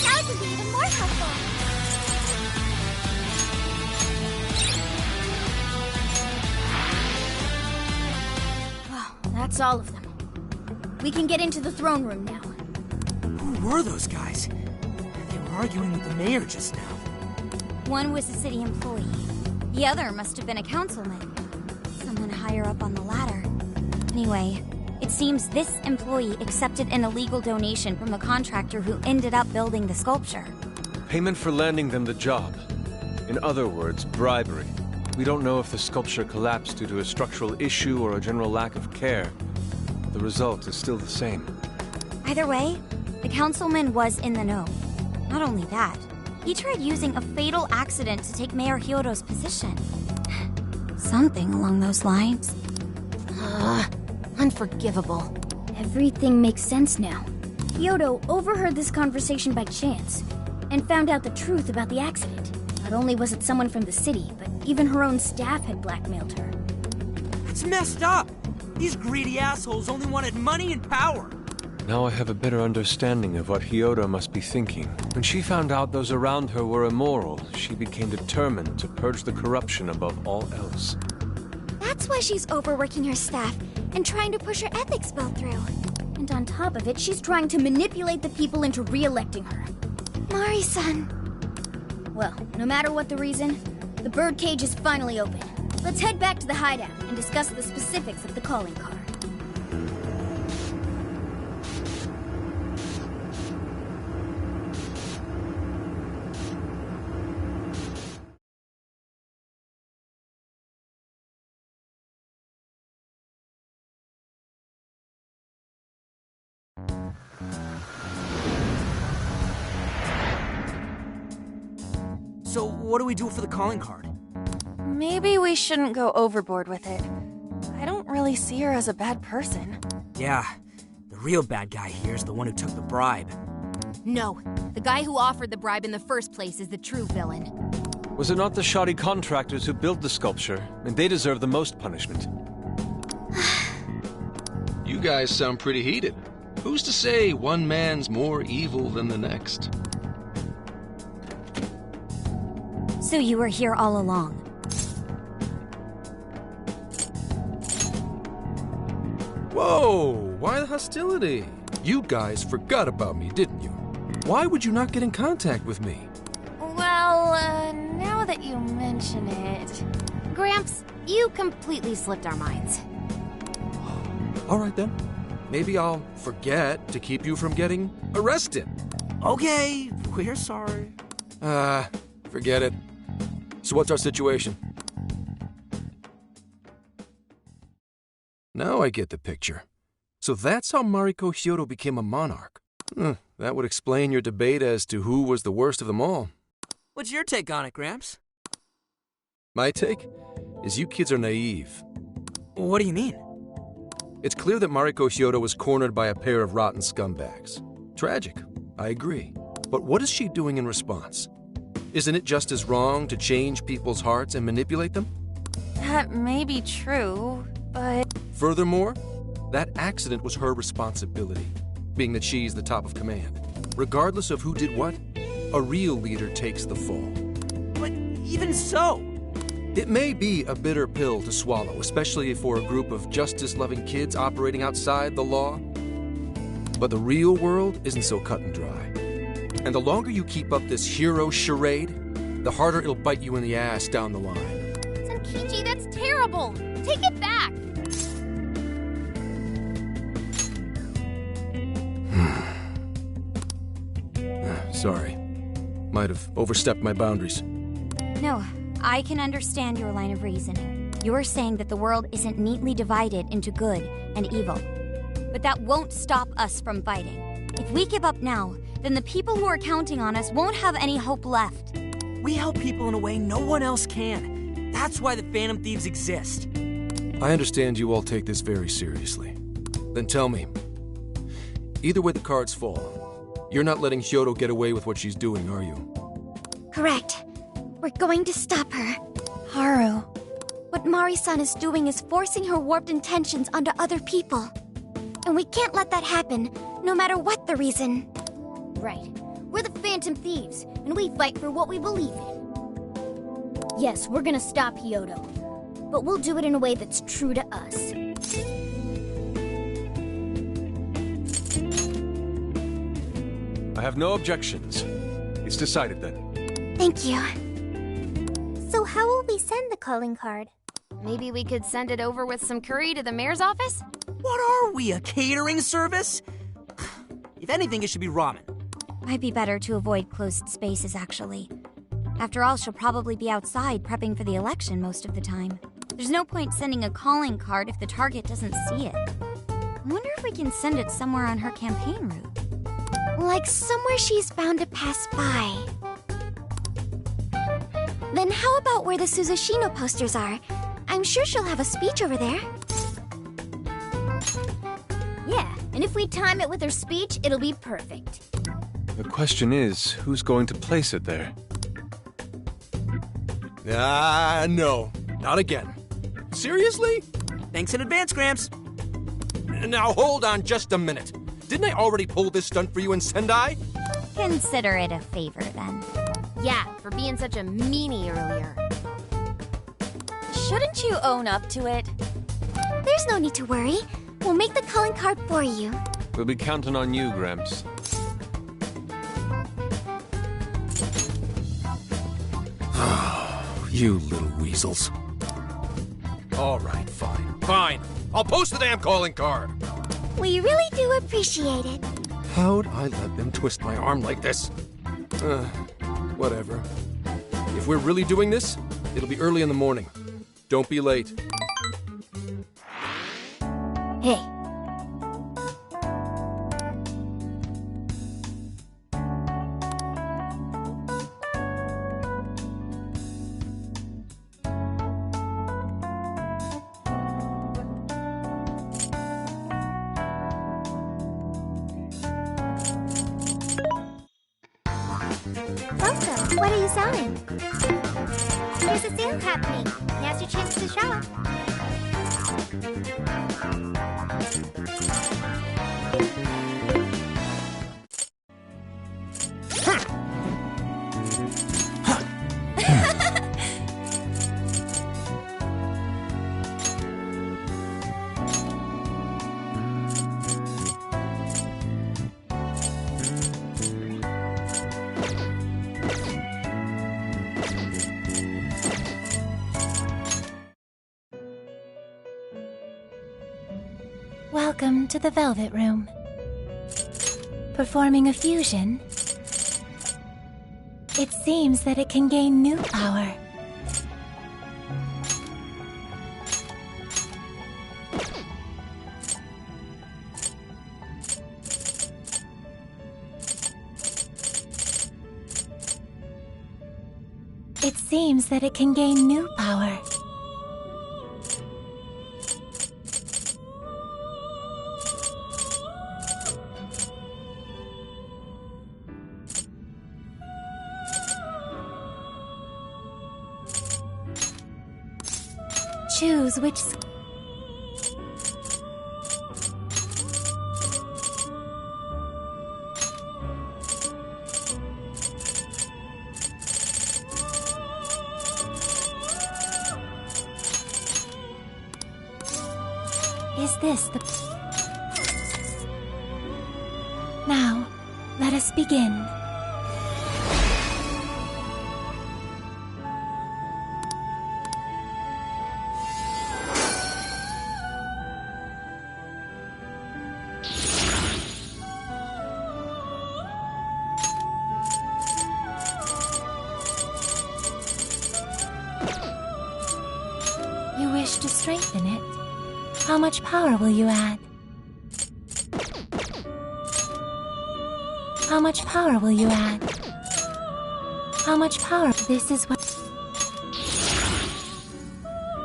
[SPEAKER 8] Now it can be even more helpful.
[SPEAKER 12] That's all of them. We can get into the throne room now.
[SPEAKER 5] Who were those guys? They were arguing with the mayor just now.
[SPEAKER 12] One was a city employee. The other must have been a councilman. Someone higher up on the ladder. Anyway, it seems this employee accepted an illegal donation from the contractor who ended up building the sculpture.
[SPEAKER 6] Payment for landing them the job. In other words, bribery. We don't know if the sculpture collapsed due to a structural issue or a general lack of care. The result is still the same.
[SPEAKER 12] Either way, the councilman was in the know. Not only that, he tried using a fatal accident to take Mayor Hyodo's position. Something along those lines.
[SPEAKER 7] Unforgivable.
[SPEAKER 12] Everything makes sense now. Hyodo overheard this conversation by chance, and found out the truth about the accident. Not only was it someone from the city, but even her own staff had blackmailed her.
[SPEAKER 5] It's messed up! These greedy assholes only wanted money and power!
[SPEAKER 6] Now I have a better understanding of what Hyodo must be thinking. When she found out those around her were immoral, she became determined to purge the corruption above all else.
[SPEAKER 8] That's why she's overworking her staff and trying to push her ethics bill through.
[SPEAKER 12] And on top of it, she's trying to manipulate the people into re-electing her.
[SPEAKER 8] Mari-san.
[SPEAKER 12] Well, no matter what the reason, the birdcage is finally open. Let's head back to the hideout and discuss the specifics of the calling card.
[SPEAKER 5] So what do we do for the calling card?
[SPEAKER 7] Maybe we shouldn't go overboard with it. I don't really see her as a bad person.
[SPEAKER 5] Yeah, the real bad guy here is the one who took the bribe.
[SPEAKER 2] No, the guy who offered the bribe in the first place is the true villain.
[SPEAKER 6] Was it not the shoddy contractors who built the sculpture? And they deserve the most punishment.
[SPEAKER 15] You guys sound pretty heated. Who's to say one man's more evil than the next?
[SPEAKER 12] So you were here all along.
[SPEAKER 15] Whoa, why the hostility? You guys forgot about me, didn't you? Why would you not get in contact with me?
[SPEAKER 7] Well, now that you mention it...
[SPEAKER 2] Gramps, you completely slipped our minds.
[SPEAKER 15] All right then. Maybe I'll forget to keep you from getting arrested.
[SPEAKER 5] Okay, we're sorry.
[SPEAKER 15] Forget it. So what's our situation? Now I get the picture. So that's how Mariko Hyodo became a monarch. That would explain your debate as to who was the worst of them all.
[SPEAKER 5] What's your take on it, Gramps?
[SPEAKER 15] My take is you kids are naive.
[SPEAKER 5] What do you mean?
[SPEAKER 15] It's clear that Mariko Hyodo was cornered by a pair of rotten scumbags. Tragic, I agree. But what is she doing in response? Isn't it just as wrong to change people's hearts and manipulate them?
[SPEAKER 7] That may be true, but...
[SPEAKER 15] Furthermore, that accident was her responsibility, being that she's the top of command. Regardless of who did what, a real leader takes the fall.
[SPEAKER 5] But even so...
[SPEAKER 15] It may be a bitter pill to swallow, especially for a group of justice-loving kids operating outside the law. But the real world isn't so cut and dry. And the longer you keep up this hero charade, the harder it'll bite you in the ass down the line.
[SPEAKER 2] Sankichi, that's terrible! Take it back!
[SPEAKER 15] Sorry. Might have overstepped my boundaries.
[SPEAKER 12] No, I can understand your line of reasoning. You're saying that the world isn't neatly divided into good and evil. But that won't stop us from fighting. If we give up now, then the people who are counting on us won't have any hope left.
[SPEAKER 5] We help people in a way no one else can. That's why the Phantom Thieves exist.
[SPEAKER 15] I understand you all take this very seriously. Then tell me, either way the cards fall, you're not letting Hyodo get away with what she's doing, are you?
[SPEAKER 8] Correct. We're going to stop her.
[SPEAKER 7] Haru.
[SPEAKER 8] What Mari-san is doing is forcing her warped intentions onto other people. And we can't let that happen, no matter what the reason.
[SPEAKER 2] Right. We're the Phantom Thieves, and we fight for what we believe in. Yes, we're gonna stop Hyodo, but we'll do it in a way that's true to us.
[SPEAKER 6] I have no objections. It's decided then.
[SPEAKER 8] Thank you.
[SPEAKER 2] So how will we send the calling card? Maybe we could send it over with some curry to the mayor's office?
[SPEAKER 5] What are we, a catering service? If anything, it should be ramen.
[SPEAKER 12] Might be better to avoid closed spaces, actually. After all, she'll probably be outside prepping for the election most of the time. There's no point sending a calling card if the target doesn't see it. I wonder if we can send it somewhere on her campaign route.
[SPEAKER 8] Like somewhere she's bound to pass by. Then how about where the Suzushino posters are? I'm sure she'll have a speech over there.
[SPEAKER 2] Yeah, and if we time it with her speech, it'll be perfect.
[SPEAKER 6] The question is, who's going to place it there?
[SPEAKER 15] No. Not again. Seriously?
[SPEAKER 5] Thanks in advance, Gramps.
[SPEAKER 15] Now hold on just a minute. Didn't I already pull this stunt for you in Sendai?
[SPEAKER 12] Consider it a favor, then.
[SPEAKER 2] Yeah, for being such a meanie earlier.
[SPEAKER 7] Shouldn't you own up to it?
[SPEAKER 8] There's no need to worry. We'll make the calling card for you.
[SPEAKER 6] We'll be counting on you, Gramps.
[SPEAKER 15] You little weasels. All right, fine. Fine. I'll post the damn calling card.
[SPEAKER 8] We really do appreciate it.
[SPEAKER 15] How'd I let them twist my arm like this? Whatever. If we're really doing this, it'll be early in the morning. Don't be late.
[SPEAKER 2] Hey.
[SPEAKER 8] Welcome. What are you selling? There's a sale happening. Now's your chance to shop.
[SPEAKER 16] Welcome to the Velvet Room. Performing a fusion, it seems that it can gain new power. It seems that it can gain new power. Choose which... Is this the... Now, let us begin. You wish to strengthen it? How much power will you add? How much power will you add? How much power? This is what...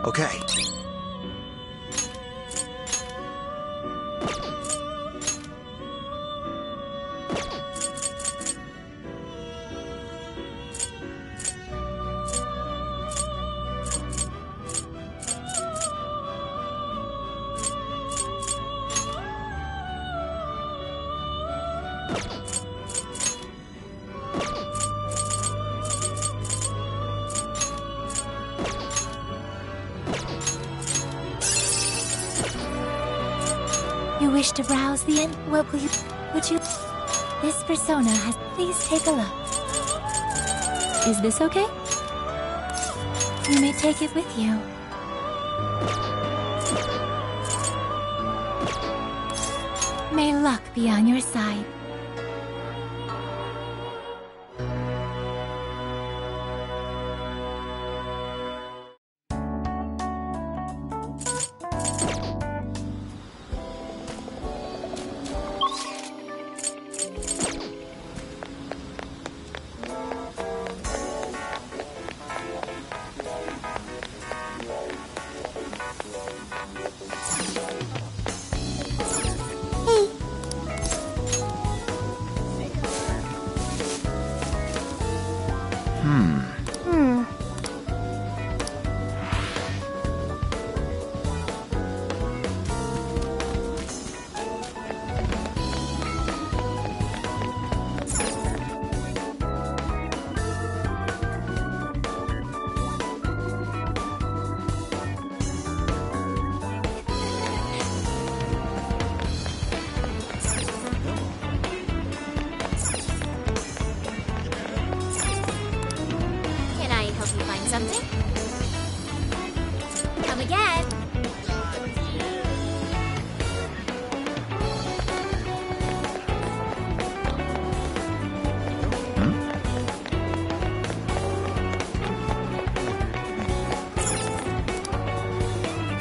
[SPEAKER 11] Okay.
[SPEAKER 16] You wish to browse the end? What will you... Would you... This persona has... Please take a look. Is this okay? You may take it with you. May luck be on your side.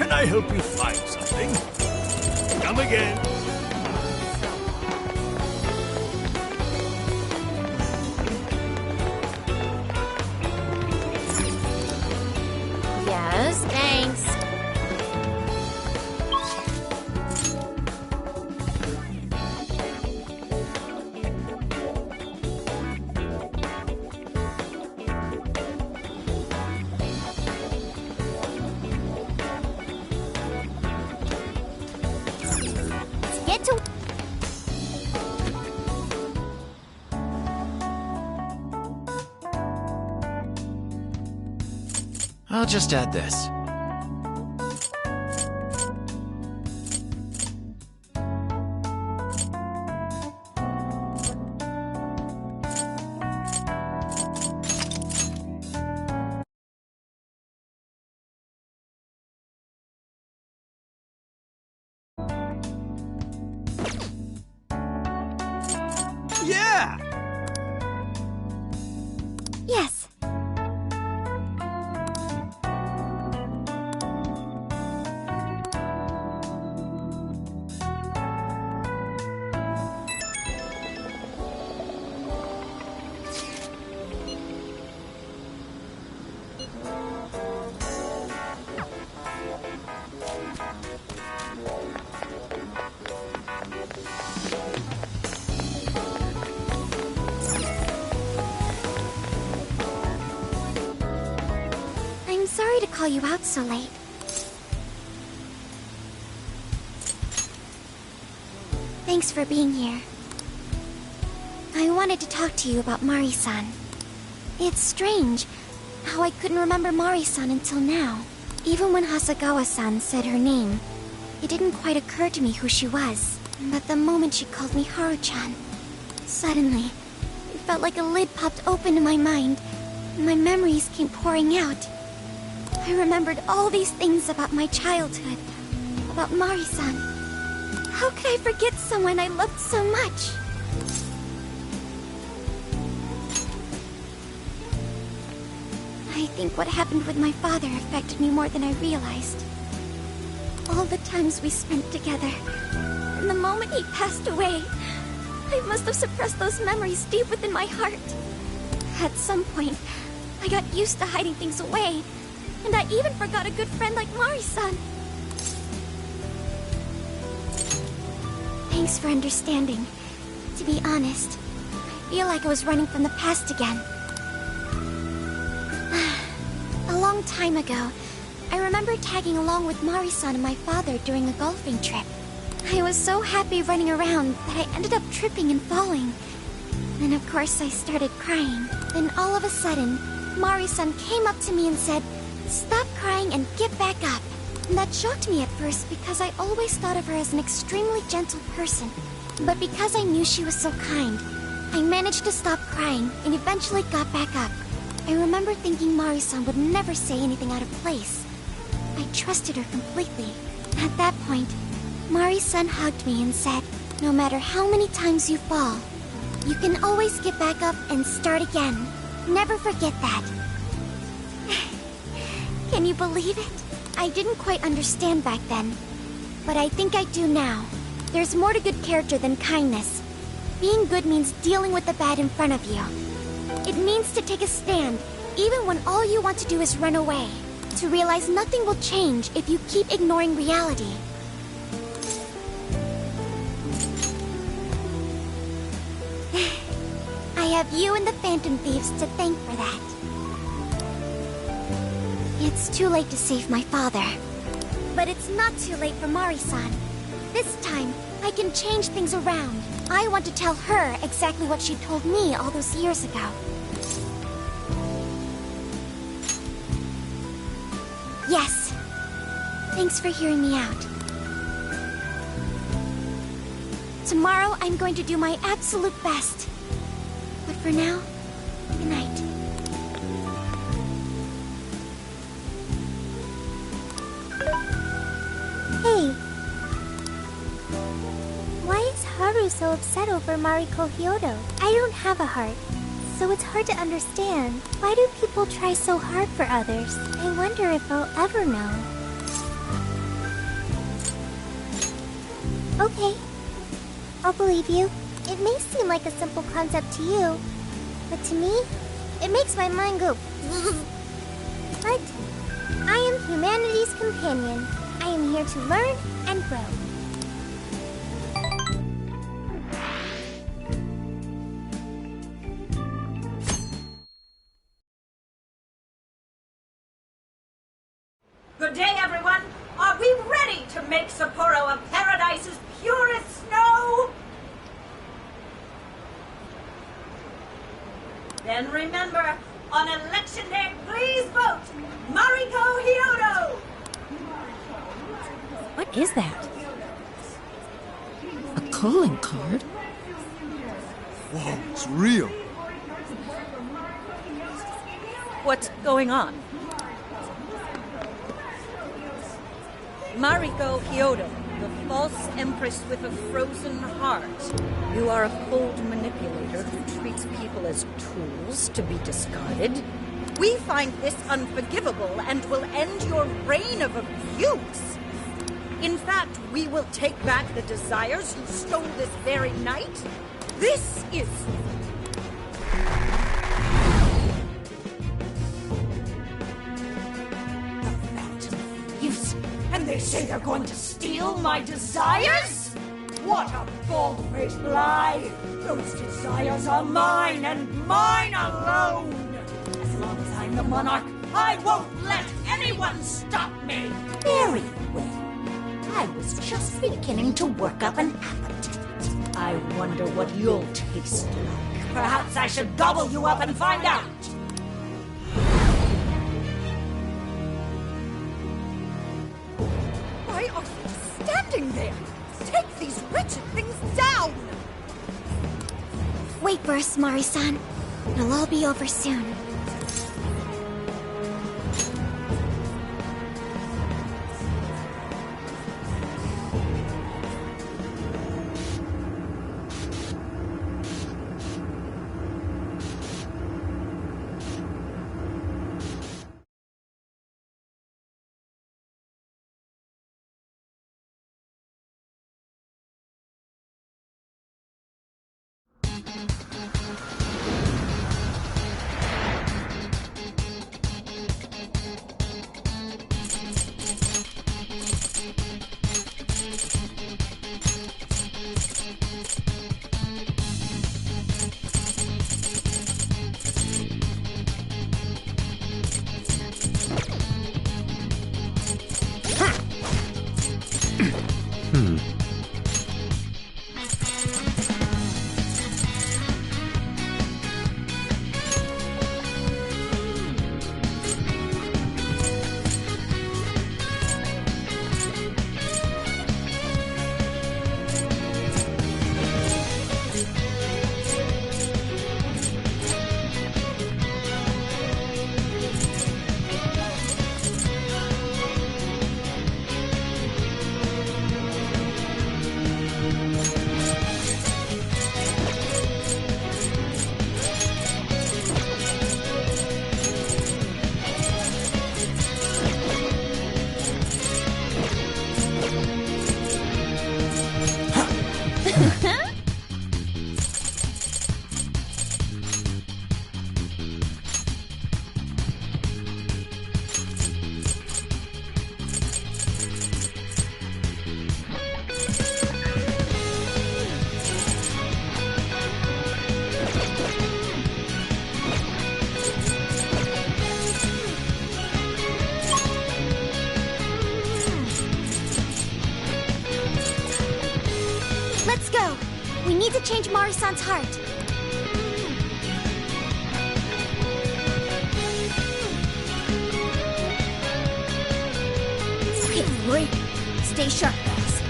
[SPEAKER 1] I help you find something? Come again.
[SPEAKER 2] Yes, thanks.
[SPEAKER 12] Get to...
[SPEAKER 11] I'll just add this.
[SPEAKER 5] Yeah!
[SPEAKER 8] Yes. I'm sorry to call you out so late. Thanks for being here. I wanted to talk to you about Mari-san. It's strange how I couldn't remember Mari-san until now. Even when Hasagawa-san said her name, it didn't quite occur to me who she was. But the moment she called me Haru-chan, suddenly, it felt like a lid popped open in my mind, and my memories came pouring out. I remembered all these things about my childhood, about Mari-san. How could I forget someone I loved so much? I think what happened with my father affected me more than I realized. All the times we spent together, and the moment he passed away, I must have suppressed those memories deep within my heart. At some point, I got used to hiding things away, and I even forgot a good friend like Mari-san. Thanks for understanding. To be honest, I feel like I was running from the past again. A long time ago, I remember tagging along with Mari-san and my father during a golfing trip. I was so happy running around that I ended up tripping and falling. Then of course I started crying. Then all of a sudden, Mari-san came up to me and said, "Stop crying and get back up." And that shocked me at first because I always thought of her as an extremely gentle person. But because I knew she was so kind, I managed to stop crying and eventually got back up. I remember thinking Mari-san would never say anything out of place. I trusted her completely. At that point, Mari-san hugged me and said, "No matter how many times you fall, you can always get back up and start again. Never forget that." Can you believe it? I didn't quite understand back then, but I think I do now. There's more to good character than kindness. Being good means dealing with the bad in front of you. It means to take a stand, even when all you want to do is run away. To realize nothing will change if you keep ignoring reality. I have you and the Phantom Thieves to thank for that. It's too late to save my father. But it's not too late for Mari-san. This time, I can change things around. I want to tell her exactly what she told me all those years ago. Yes. Thanks for hearing me out. Tomorrow, I'm going to do my absolute best. But for now, good night.
[SPEAKER 17] Hey. Why is Haru so upset over Mariko Hyodo? I don't have a heart, so it's hard to understand. Why do people try so hard for others? I wonder if I'll ever know. Okay. I'll believe you. It may seem like a simple concept to you, but to me, it makes my mind go. But I am humanity's companion. I am here to learn and grow.
[SPEAKER 3] Good day, everyone. Are we ready to make Sapporo a paradise's purest Then remember, on election day, please vote Mariko Hyodo!
[SPEAKER 16] What is that? A calling card?
[SPEAKER 15] Whoa, it's real.
[SPEAKER 3] What's going on? Mariko Hyodo, the false Empress with a frozen heart. You are a cold manipulator who treats people as tools to be discarded. We find this unforgivable and will end your reign of abuse. In fact, we will take back the desires you stole this very night. This is... And they say they're going to steal my desires? What a bald-faced lie! Those desires are mine and mine alone! As long as I'm the monarch, I won't let anyone stop me!
[SPEAKER 18] Very well. I was just beginning to work up an appetite.
[SPEAKER 3] I wonder what you'll taste like. Perhaps I should gobble you up and find out! Why are you standing there? Take these wretched things down!
[SPEAKER 17] Wait for us, Mari-san. It'll all be over soon. Let's go! We need to change Mari-san's heart. Okay, great. Stay sharp, guys.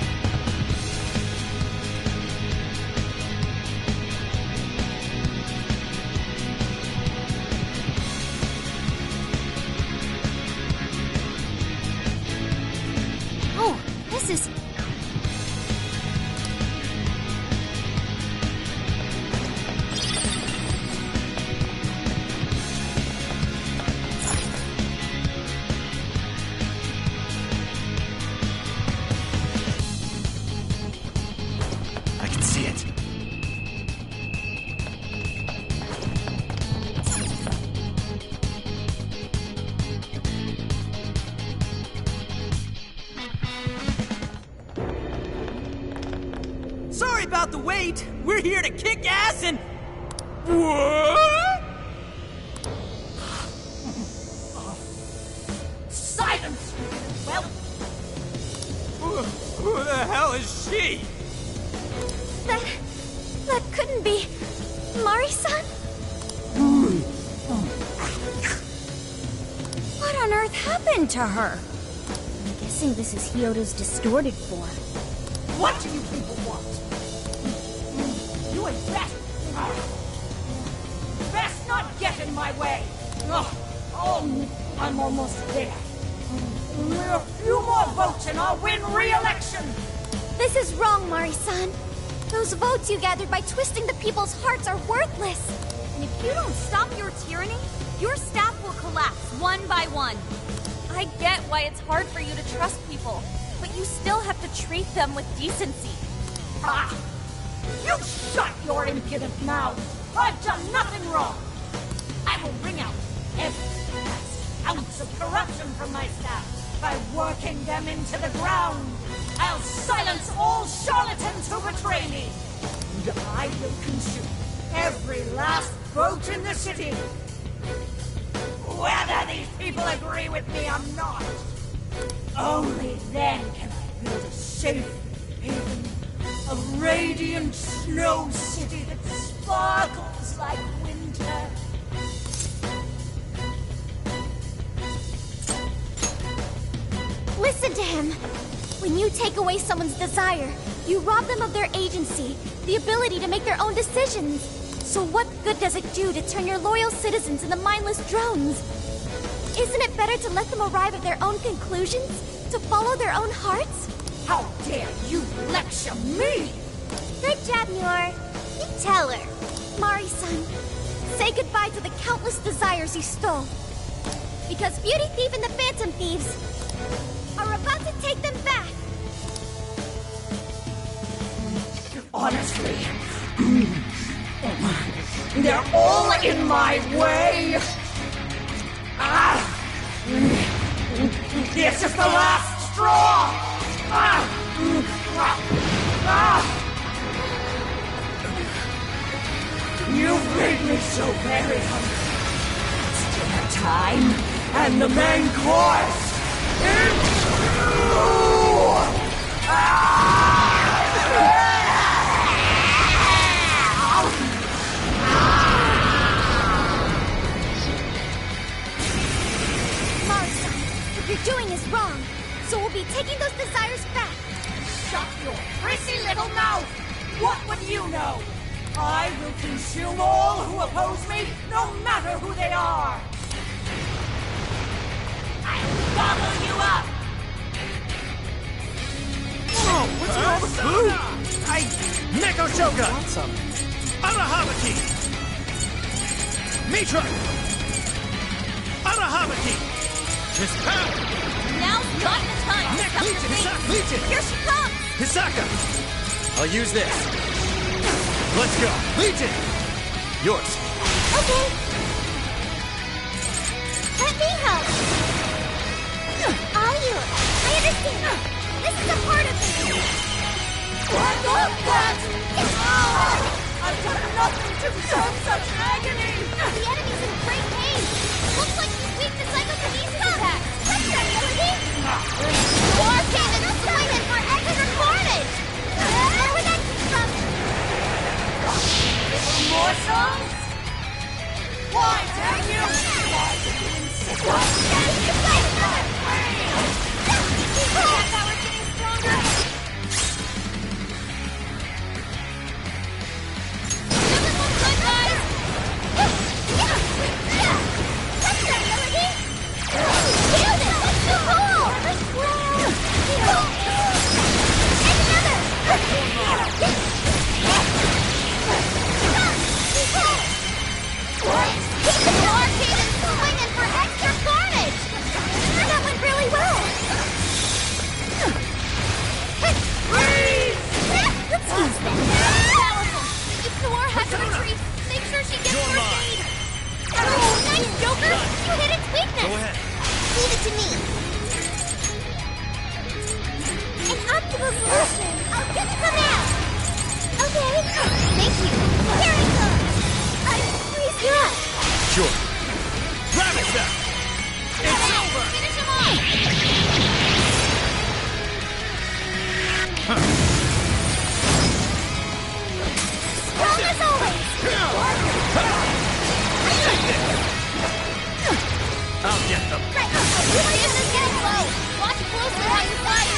[SPEAKER 17] Oh, this is...
[SPEAKER 5] Sorry about the wait. We're here to kick ass and... What?
[SPEAKER 3] Silence! Well...
[SPEAKER 5] Who the hell is she?
[SPEAKER 17] That couldn't be... Mari-san?
[SPEAKER 12] on earth happened to her? I'm guessing this is Hyodo's distorted form.
[SPEAKER 18] What do you people want? You had best not get in my way. I'm almost there. A few more votes and I'll win re-election.
[SPEAKER 2] This is wrong, Mari-san. Those votes you gathered by twisting the people's hearts are worthless.
[SPEAKER 12] And if you don't stop your tyranny, your staff will collapse one by one. I get why it's hard for you to trust people, but you still have to treat them with decency.
[SPEAKER 18] You shut your impudent mouth! I've done nothing wrong! I will wring out every last ounce of corruption from my staff by working them into the ground! I'll silence all charlatans who betray me! And I will consume every last vote in the city! Whether these people agree with me or not! Only then can I build a safe haven, a radiant snow city that sparkles like winter.
[SPEAKER 2] Listen to him. When you take away someone's desire, you rob them of their agency, the ability to make their own decisions. So what good does it do to turn your loyal citizens into mindless drones? Isn't it better to let them arrive at their own conclusions? To follow their own hearts?
[SPEAKER 18] How dare you lecture me!
[SPEAKER 2] Good job, Yor. You tell her. Mari-san, say goodbye to the countless desires you stole. Because Beauty Thief and the Phantom Thieves are about to take them back.
[SPEAKER 18] Honestly, they're all in my way! This is the last straw! You've made me so very hungry. It's dinner time, and the main course is
[SPEAKER 2] Mari-san, what you're doing is wrong, so we'll be taking those desires back.
[SPEAKER 18] Shut your prissy little mouth! What would you know? I will consume all who oppose me, no matter who they are! I'll gobble you up!
[SPEAKER 1] Oh, what's with all the food? Neko Shoga!
[SPEAKER 5] Want some?
[SPEAKER 1] Arahabaki! Mitra! Arahabaki! Miss Pow!
[SPEAKER 12] Now's not the time to stop your face.
[SPEAKER 1] Legion!
[SPEAKER 12] Here she comes!
[SPEAKER 1] Hisaka!
[SPEAKER 5] I'll use this.
[SPEAKER 1] Let's go! Legion! Yours!
[SPEAKER 2] Okay. Let me help. I'll use. I understand. This is a part of me.
[SPEAKER 18] What was that? I've done nothing to deserve such agony!
[SPEAKER 2] The enemy's in great pain. Looks like he's weak to psychokinesis attacks. What's that, Melody? War Cave is slated for extra carnage. Where would that come from?
[SPEAKER 18] More songs? Why, damn you! Why did you insist on getting you back my way?
[SPEAKER 2] That power's getting stronger. Doesn't look good, guys. What's that, Melody? Nailed it! That's so cool! And another! Keep the war cadence swinging for extra carnage! That went really well!
[SPEAKER 18] Freeze!
[SPEAKER 2] Let's use them! Powerful! If Noir has to retreat, make sure she gets first aid! Oh, nice, Joker! You hit its weakness!
[SPEAKER 1] Go ahead.
[SPEAKER 2] Leave it to me! An optimal solution! I'll get some out! Okay! Thank you! Here I come! Freeze you up!
[SPEAKER 1] Sure. Rabbit that! It's over!
[SPEAKER 2] Finish him off! Strong as always!
[SPEAKER 1] I'll get them!
[SPEAKER 2] Right! is getting low. Watch closely how you fight.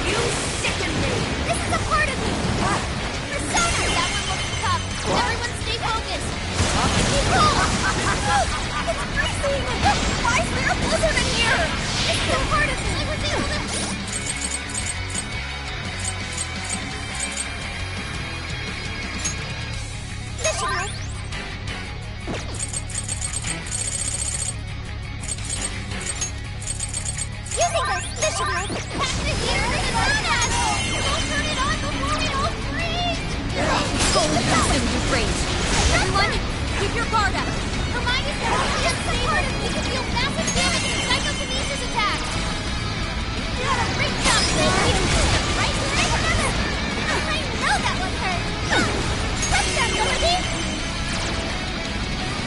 [SPEAKER 2] You sicken me. This is a part of me. Persona. That one looks tough. Everyone stay focused. Keep cool. It's freezing. Why is there a blizzard in here? This is a part of me. I was able to... This should help. Using this should help. Back to here and Persona! Don't turn it on before we all freeze!
[SPEAKER 12] Be great. Everyone, keep your guard up.
[SPEAKER 2] Hermione's just part of me to feel massive damage from psychokinesis attacks. Great job, thank you. Right here, another. I know that one hurt. Touch that, Dorothy.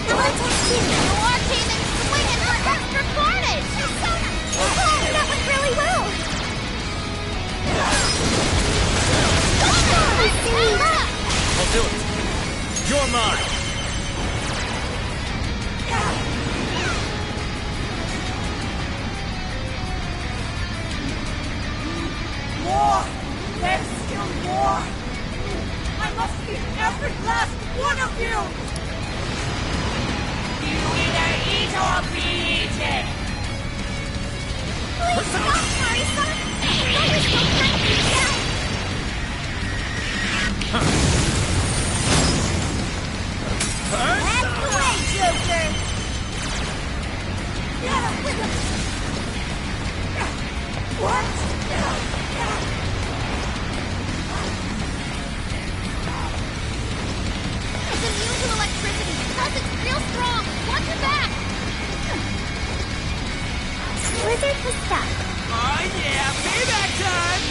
[SPEAKER 2] No attack team. Noir came in swinging for extra carnage. Oh, that went really well.
[SPEAKER 1] I'll do it. You're mine.
[SPEAKER 18] More! There's still more! I must eat every last one of you! You either eat or be eaten!
[SPEAKER 2] Please stop, Mariko! No, we're still trying to get out! That's the way, Joker!
[SPEAKER 18] What?
[SPEAKER 2] It's immune to electricity, plus it's real strong! Watch your back!
[SPEAKER 17] Blizzard was stuck.
[SPEAKER 5] Oh yeah, payback time!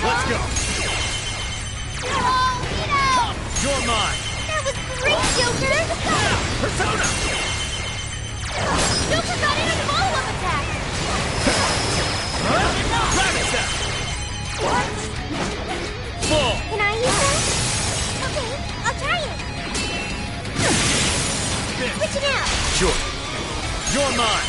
[SPEAKER 1] Let's go.
[SPEAKER 2] Oh,
[SPEAKER 1] You're mine.
[SPEAKER 2] that was great, Joker!
[SPEAKER 1] Persona.
[SPEAKER 2] Joker got in a follow-up attack!
[SPEAKER 1] Rabbit Step.
[SPEAKER 18] What?
[SPEAKER 1] Full.
[SPEAKER 17] Can I use that? Okay, I'll try it. Switch it out.
[SPEAKER 1] Sure. You're mine.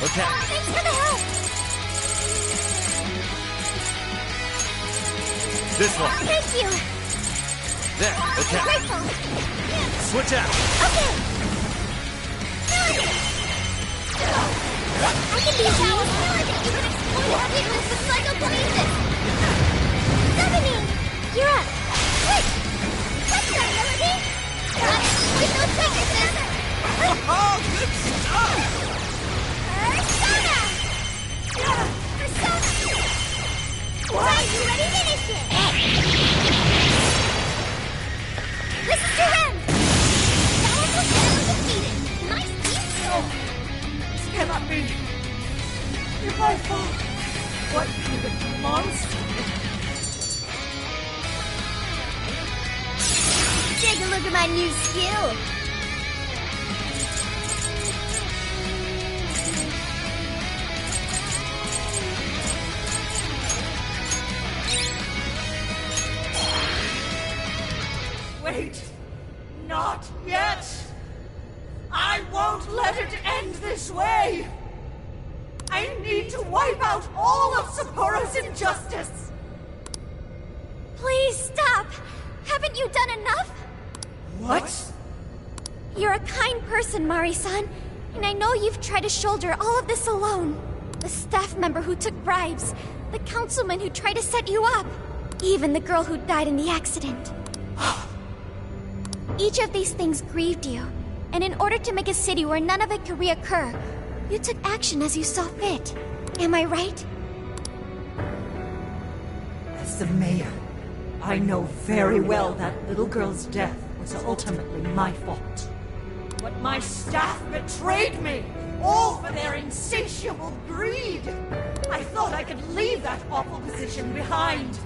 [SPEAKER 1] Okay.
[SPEAKER 2] Thanks for the help!
[SPEAKER 1] This one.
[SPEAKER 2] Thank you!
[SPEAKER 1] There. Okay.
[SPEAKER 2] Grateful!
[SPEAKER 1] Switch out.
[SPEAKER 2] Okay! I can be a power spirit! You can exploit our weakness with psychokinesis! Summoning! You're up! Quick! Touch that, Melody! Gotta exploit those weaknesses!
[SPEAKER 5] Oh, good stuff!
[SPEAKER 2] Persona! Persona! Are you ready? Finish it! This is your end! That one was never defeated! Nice deep throw!
[SPEAKER 18] This cannot be! If I fall, what even monster?
[SPEAKER 2] Take a look at my new skill!
[SPEAKER 18] Wait! Not yet! I won't let it end this way! I need to wipe out all of Sapporo's injustice!
[SPEAKER 2] Please stop! Haven't you done enough?
[SPEAKER 18] What?
[SPEAKER 2] You're a kind person, Mari-san, and I know you've tried to shoulder all of this alone. The staff member who took bribes, the councilman who tried to set you up, even the girl who died in the accident. Each of these things grieved you, and in order to make a city where none of it could reoccur, you took action as you saw fit. Am I right?
[SPEAKER 18] As the mayor, I know very well that little girl's death was ultimately my fault. But my staff betrayed me, all for their insatiable greed. I thought I could leave that awful position behind.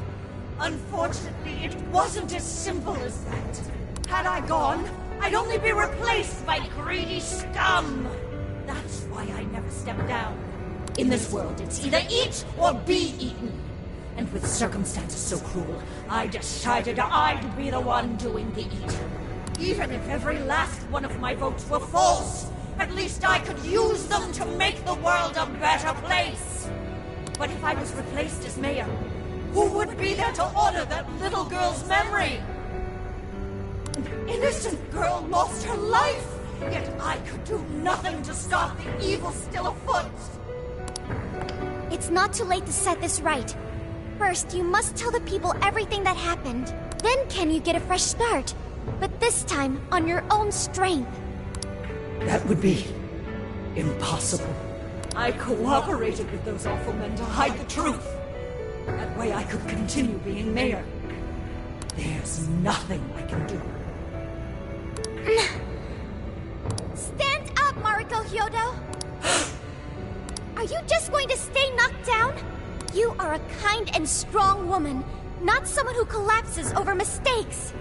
[SPEAKER 18] Unfortunately, it wasn't as simple as that. Had I gone, I'd only be replaced by greedy scum. That's why I never step down. In this world, it's either eat or be eaten. And with circumstances so cruel, I decided I'd be the one doing the eating. Even if every last one of my votes were false, at least I could use them to make the world a better place. But if I was replaced as mayor, who would be there to honor that little girl's memory? An innocent girl lost her life, yet I could do nothing to stop the evil still afoot.
[SPEAKER 17] It's not too late to set this right. First, you must tell the people everything that happened. Then can you get a fresh start? But this time, on your own strength.
[SPEAKER 18] That would be impossible. I cooperated with those awful men to hide the truth. That way I could continue being mayor. There's nothing I can do.
[SPEAKER 17] Stand up, Mariko Hyodo! Are you just going to stay knocked down? You are a kind and strong woman, not someone who collapses over mistakes.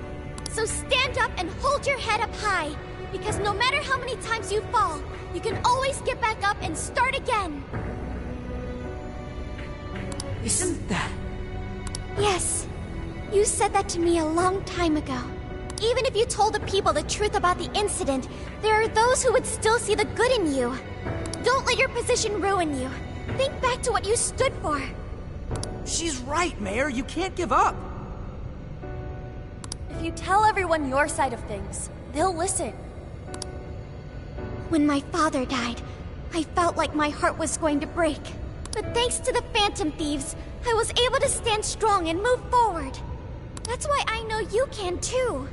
[SPEAKER 17] So stand up and hold your head up high, because no matter how many times you fall, you can always get back up and start again.
[SPEAKER 18] Isn't that...
[SPEAKER 17] Yes. You said that to me a long time ago. Even if you told the people the truth about the incident, there are those who would still see the good in you. Don't let your position ruin you. Think back to what you stood for.
[SPEAKER 5] She's right, Mayor. You can't give up.
[SPEAKER 7] If you tell everyone your side of things, they'll listen.
[SPEAKER 17] When my father died, I felt like my heart was going to break. But thanks to the Phantom Thieves, I was able to stand strong and move forward. That's why I know you can too.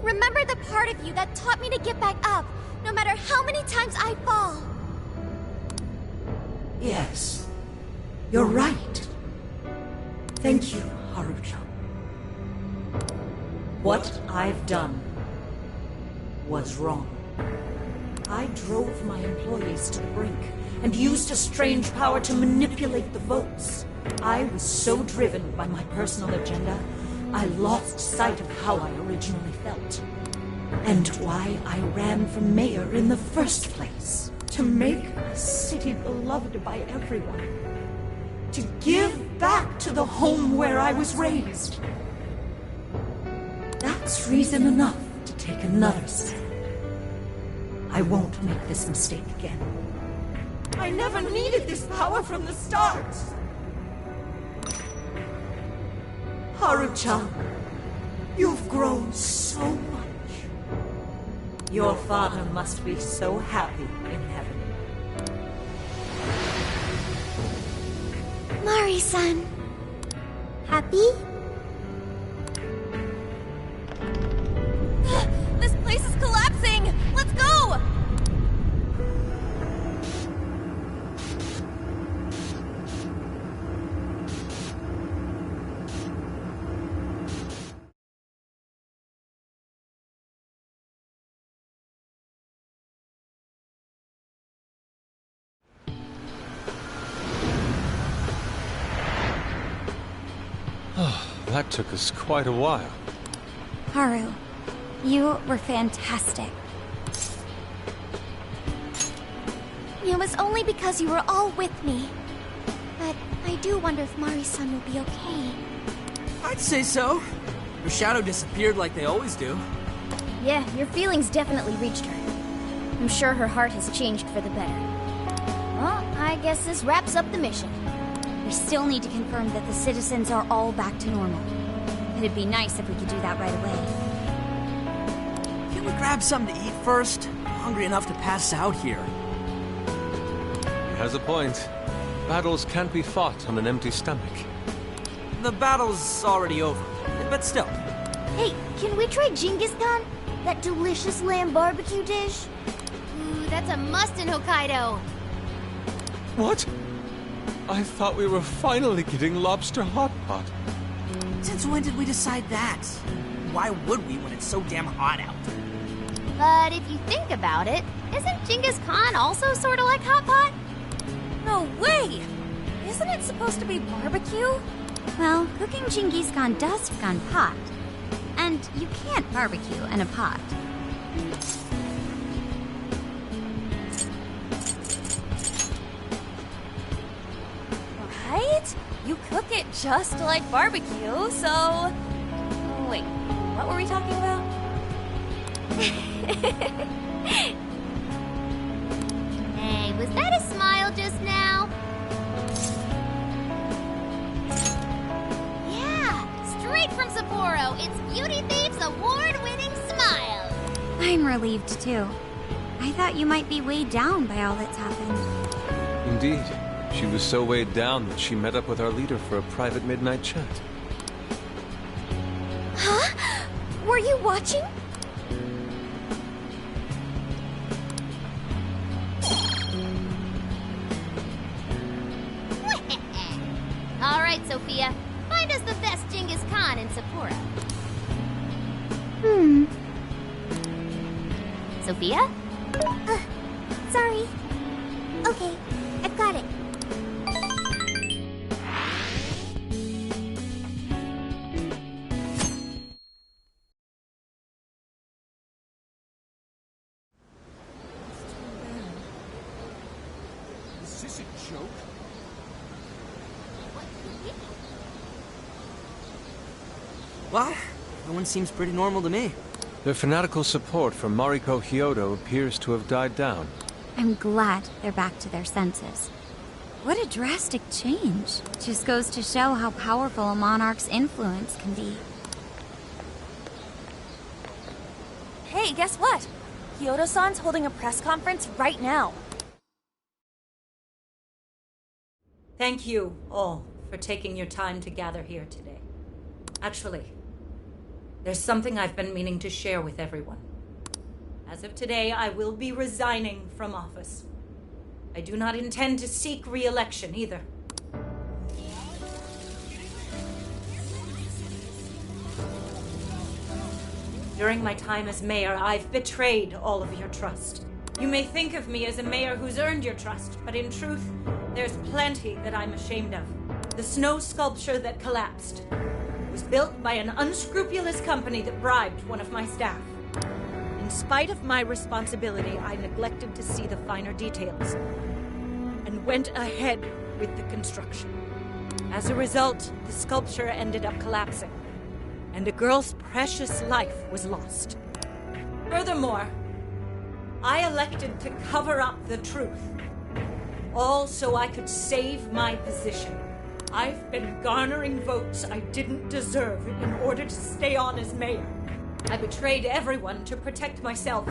[SPEAKER 17] Remember the part of you that taught me to get back up, no matter how many times I fall.
[SPEAKER 18] Yes. You're right. Thank you, Haruchan. What I've done was wrong. I drove my employees to the brink and used a strange power to manipulate the votes. I was so driven by my personal agenda, I lost sight of how I originally felt. And why I ran for mayor in the first place. To make a city beloved by everyone. To give back to the home where I was raised. That's reason enough to take another step. I won't make this mistake again. I never needed this power from the start. Haruchan, you've grown so much. Your father must be so happy in heaven.
[SPEAKER 17] Mari-san. Happy?
[SPEAKER 7] This place is collapsing! Let's go!
[SPEAKER 6] That took us quite a while.
[SPEAKER 12] Haru, you were fantastic.
[SPEAKER 17] It was only because you were all with me. But I do wonder if Mari-san will be okay.
[SPEAKER 5] I'd say so. Her shadow disappeared like they always do.
[SPEAKER 2] Yeah, your feelings definitely reached her. I'm sure her heart has changed for the better. Well, I guess this wraps up the mission.
[SPEAKER 12] We still need to confirm that the citizens are all back to normal. It'd be nice if we could do that right away.
[SPEAKER 5] Can we grab something to eat first? I'm hungry enough to pass out here.
[SPEAKER 6] He has a point. Battles can't be fought on an empty stomach.
[SPEAKER 5] The battle's already over, but still.
[SPEAKER 17] Hey, can we try Genghis Khan? That delicious lamb barbecue dish?
[SPEAKER 2] Ooh, that's a must in Hokkaido.
[SPEAKER 6] What? I thought we were finally getting lobster hot pot.
[SPEAKER 5] Since when did we decide that? Why would we when it's so damn hot out?
[SPEAKER 2] But if you think about it, isn't Genghis Khan also sort of like hot pot?
[SPEAKER 7] No way! Isn't it supposed to be barbecue?
[SPEAKER 12] Well, cooking Genghis Khan does have gone hot. And you can't barbecue in a pot.
[SPEAKER 7] Right? You cook it just like barbecue, so... Wait, what were we talking about?
[SPEAKER 2] Hey, was that a smile just now? Yeah, straight from Sapporo. It's Beauty Thief's award-winning smile.
[SPEAKER 12] I'm relieved too. I thought you might be weighed down by all that's happened.
[SPEAKER 6] Indeed. She was so weighed down that she met up with our leader for a private midnight chat.
[SPEAKER 7] Huh? Were you watching?
[SPEAKER 2] All right, Sophia. Find us the best Genghis Khan in Sapporo. Sophia?
[SPEAKER 17] Sorry. Okay, I've got it.
[SPEAKER 4] Is this a joke?
[SPEAKER 5] Well, everyone seems pretty normal to me.
[SPEAKER 6] Their fanatical support for Mariko Hyodo appears to have died down.
[SPEAKER 12] I'm glad they're back to their senses. What a drastic change. Just goes to show how powerful a monarch's influence can be.
[SPEAKER 7] Hey, guess what? Hyodo-san's holding a press conference right now.
[SPEAKER 18] Thank you all for taking your time to gather here today. Actually, there's something I've been meaning to share with everyone. As of today, I will be resigning from office. I do not intend to seek re-election either. During my time as mayor, I've betrayed all of your trust. You may think of me as a mayor who's earned your trust, but in truth, there's plenty that I'm ashamed of. The snow sculpture that collapsed was built by an unscrupulous company that bribed one of my staff. In spite of my responsibility, I neglected to see the finer details and went ahead with the construction. As a result, the sculpture ended up collapsing, and a girl's precious life was lost. Furthermore, I elected to cover up the truth, all so I could save my position. I've been garnering votes I didn't deserve in order to stay on as mayor. I betrayed everyone to protect myself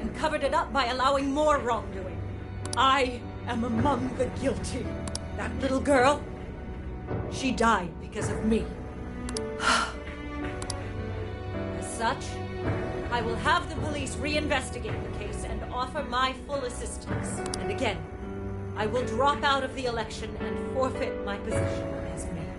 [SPEAKER 18] and covered it up by allowing more wrongdoing. I am among the guilty. That little girl, she died because of me. As such, I will have the police reinvestigate the case and offer my full assistance. And again, I will drop out of the election and forfeit my position as mayor.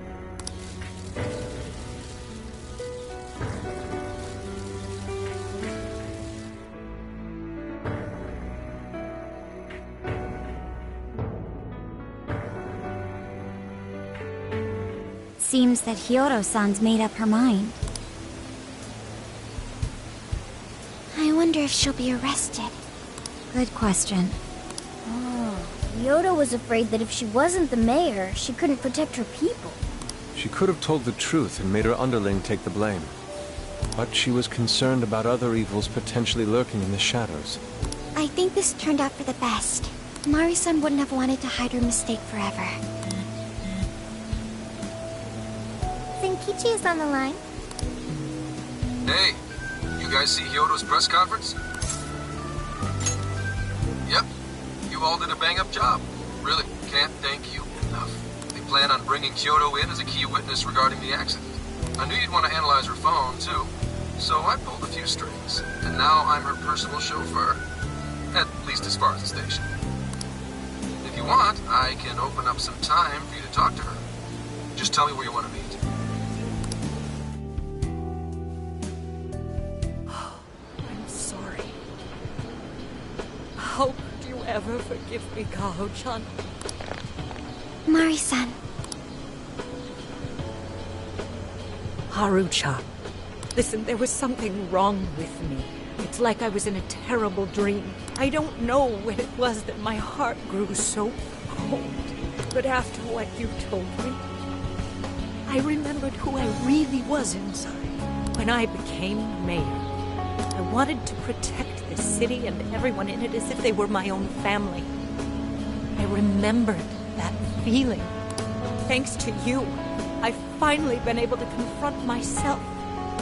[SPEAKER 12] Seems that Hyodo-san's made up her mind.
[SPEAKER 17] I wonder if she'll be arrested.
[SPEAKER 12] Good question.
[SPEAKER 2] Hyodo was afraid that if she wasn't the mayor, she couldn't protect her people.
[SPEAKER 6] She could have told the truth and made her underling take the blame. But she was concerned about other evils potentially lurking in the shadows.
[SPEAKER 17] I think this turned out for the best. Mari-san wouldn't have wanted to hide her mistake forever. Zenkichi is on the line.
[SPEAKER 15] Hey, you guys see Hyodo's press conference? Yep, you all did a bang-up job. Really, can't thank you enough. They plan on bringing Hyodo in as a key witness regarding the accident. I knew you'd want to analyze her phone, too. So I pulled a few strings, and now I'm her personal chauffeur. At least as far as the station. If you want, I can open up some time for you to talk to her. Just tell me where you want to meet.
[SPEAKER 18] I'm sorry. How could you ever forgive me, Kaho-chan?
[SPEAKER 17] Mari-san.
[SPEAKER 18] Haru-chan.
[SPEAKER 3] Listen, there was something wrong with me. It's like I was in a terrible dream. I don't know when it was that my heart grew so cold. But after what you told me, I remembered who I really was inside. When I became mayor, I wanted to protect this city and everyone in it as if they were my own family. I remembered that feeling. Thanks to you, I've finally been able to confront myself.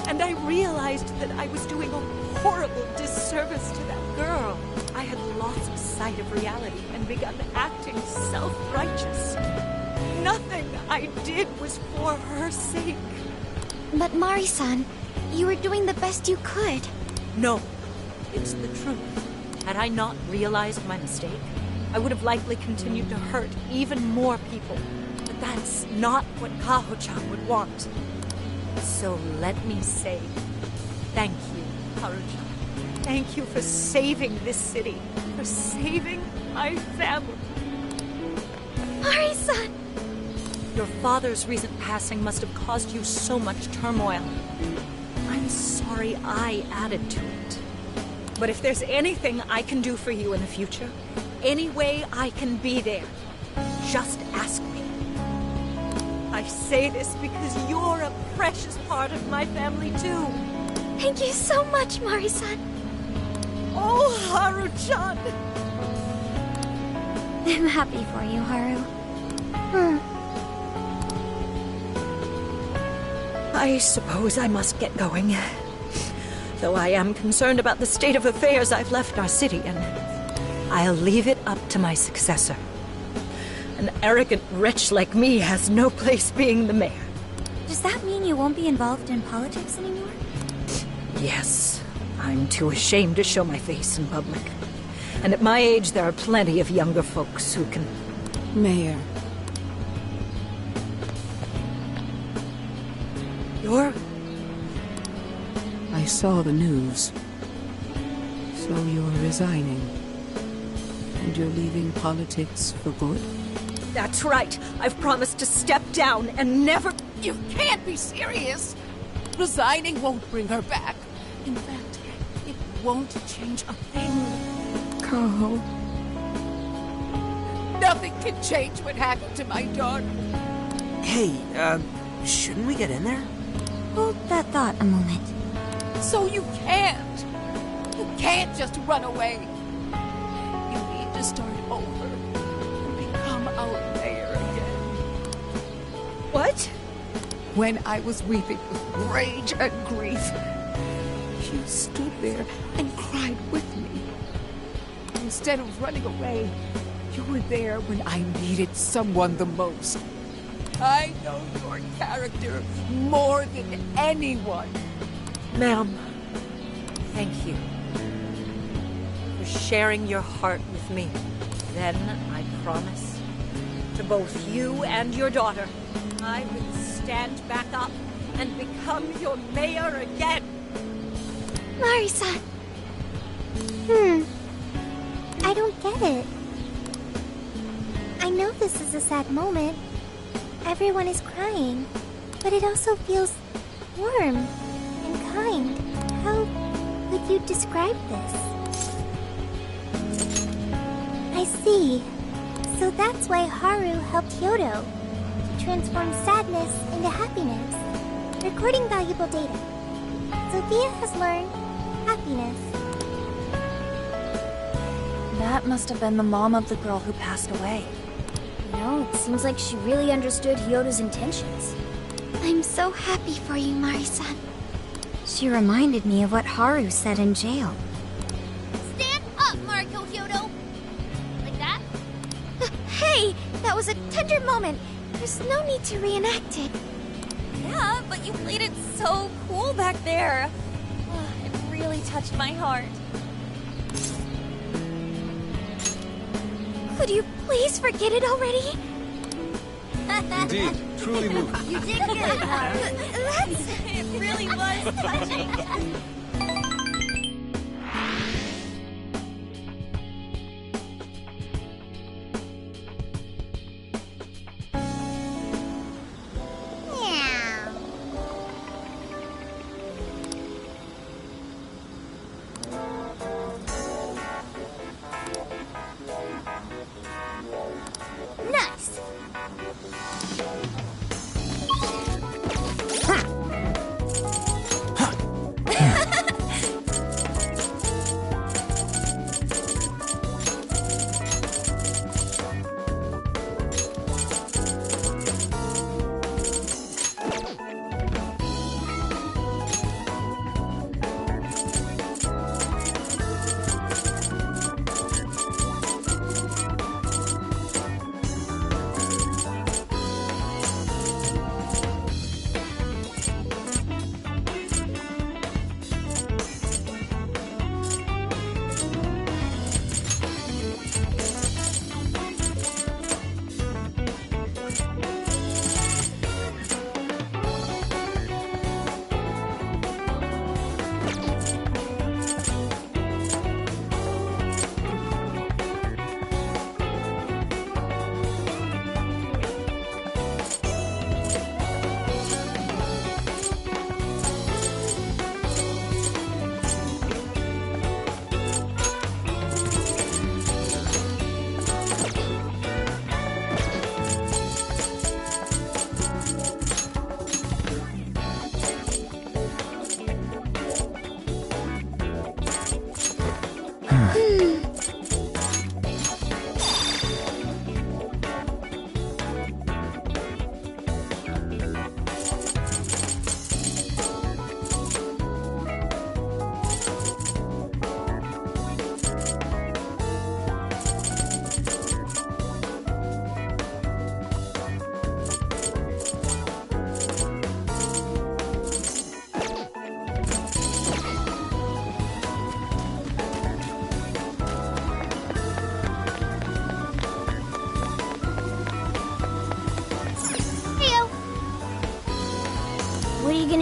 [SPEAKER 3] And I realized that I was doing a horrible disservice to that girl. I had lost sight of reality and begun acting self-righteous. Nothing I did was for her sake.
[SPEAKER 8] But Mari-san, you were doing the best you could.
[SPEAKER 3] No, it's the truth. Had I not realized my mistake, I would have likely continued to hurt even more people. But that's not what Kaho-chan would want. So let me say, thank you, Haru-chan. Thank you for saving this city, for saving my family.
[SPEAKER 8] Mari-san!
[SPEAKER 3] Your father's recent passing must have caused you so much turmoil. I'm sorry I added to it. But if there's anything I can do for you in the future, any way I can be there, just ask me. I say this because you're a precious part of my family, too.
[SPEAKER 8] Thank you so much, Mari-san.
[SPEAKER 3] Oh, Haru-chan!
[SPEAKER 12] I'm happy for you, Haru.
[SPEAKER 3] I suppose I must get going. Though I am concerned about the state of affairs I've left our city in. I'll leave it up to my successor. An arrogant wretch like me has no place being the mayor.
[SPEAKER 12] Does that mean you won't be involved in politics anymore?
[SPEAKER 3] Yes. I'm too ashamed to show my face in public. And at my age, there are plenty of younger folks who can...
[SPEAKER 9] Mayor.
[SPEAKER 3] You're...
[SPEAKER 9] I saw the news. So you're resigning. And you're leaving politics for good?
[SPEAKER 3] That's right. I've promised to step down and never...
[SPEAKER 9] You can't be serious! Resigning won't bring her back. In fact, it won't change a thing. Kaho. Nothing can change what happened to my daughter.
[SPEAKER 5] Hey, shouldn't we get in there?
[SPEAKER 12] Hold that thought a moment.
[SPEAKER 9] So you can't. You can't just run away. You need to start over and become our mayor again.
[SPEAKER 3] What?
[SPEAKER 9] When I was weeping with rage and grief, you stood there and cried with me. Instead of running away, you were there when I needed someone the most. I know your character more than anyone.
[SPEAKER 3] Ma'am, thank you for sharing your heart with me. Then I promise to both you and your daughter, I will stand back up and become your mayor again.
[SPEAKER 8] Mari-san. I don't get it. I know this is a sad moment. Everyone is crying, but it also feels warm and kind. How would you describe this? I see. So that's why Haru helped Hyodo to transform sadness into happiness, recording valuable data. Sophia has learned happiness.
[SPEAKER 7] That must have been the mom of the girl who passed away.
[SPEAKER 2] You know, it seems like she really understood Hyodo's intentions.
[SPEAKER 8] I'm so happy for you, Mari-san.
[SPEAKER 12] She reminded me of what Haru said in jail.
[SPEAKER 2] Stand up, Mariko Hyodo! Like that?
[SPEAKER 8] Hey! That was a tender moment. There's no need to reenact it.
[SPEAKER 7] Yeah, but you played it so cool back there. It really touched my heart.
[SPEAKER 8] Could you please forget it already?
[SPEAKER 6] Indeed, truly moving.
[SPEAKER 2] You did good, Haru.
[SPEAKER 7] It really was touching.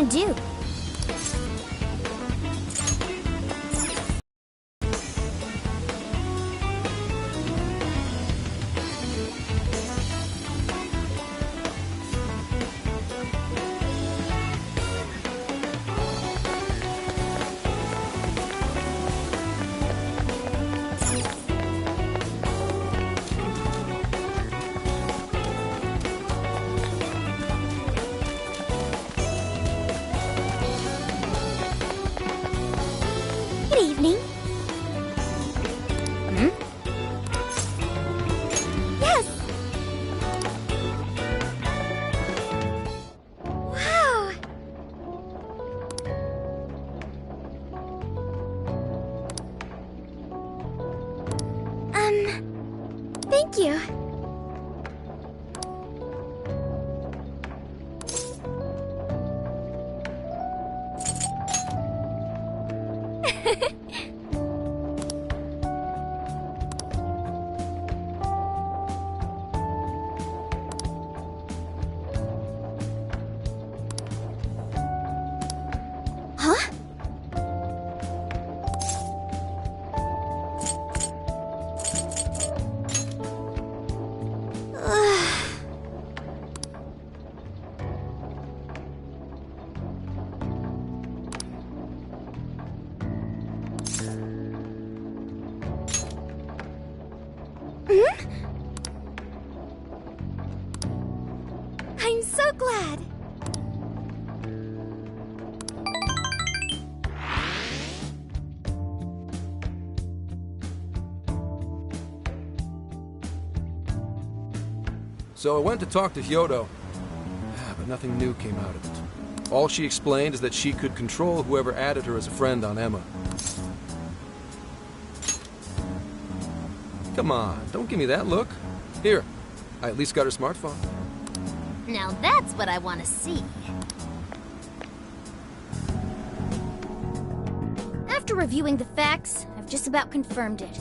[SPEAKER 12] gonna do?
[SPEAKER 17] Thank you. I'm so glad.
[SPEAKER 15] So I went to talk to Hyodo, but nothing new came out of it. All she explained is that she could control whoever added her as a friend on Emma. Come on, don't give me that look. Here, I at least got her smartphone.
[SPEAKER 2] Now that's what I want to see.
[SPEAKER 12] After reviewing the facts, I've just about confirmed it.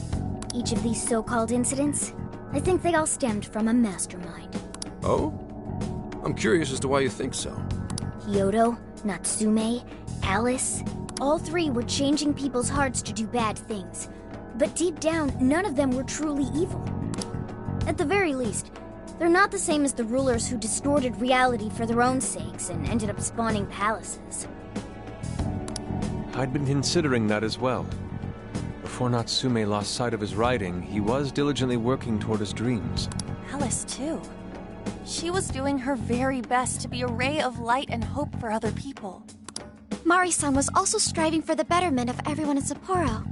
[SPEAKER 12] Each of these so-called incidents, I think they all stemmed from a mastermind.
[SPEAKER 15] Oh? I'm curious as to why you think so.
[SPEAKER 12] Hyodo, Natsume, Alice, all three were changing people's hearts to do bad things. But deep down, none of them were truly evil. At the very least, they're not the same as the rulers who distorted reality for their own sakes and ended up spawning palaces.
[SPEAKER 6] I'd been considering that as well. Before Natsume lost sight of his writing, he was diligently working toward his dreams.
[SPEAKER 7] Alice, too. She was doing her very best to be a ray of light and hope for other people.
[SPEAKER 17] Mari-san was also striving for the betterment of everyone in Sapporo.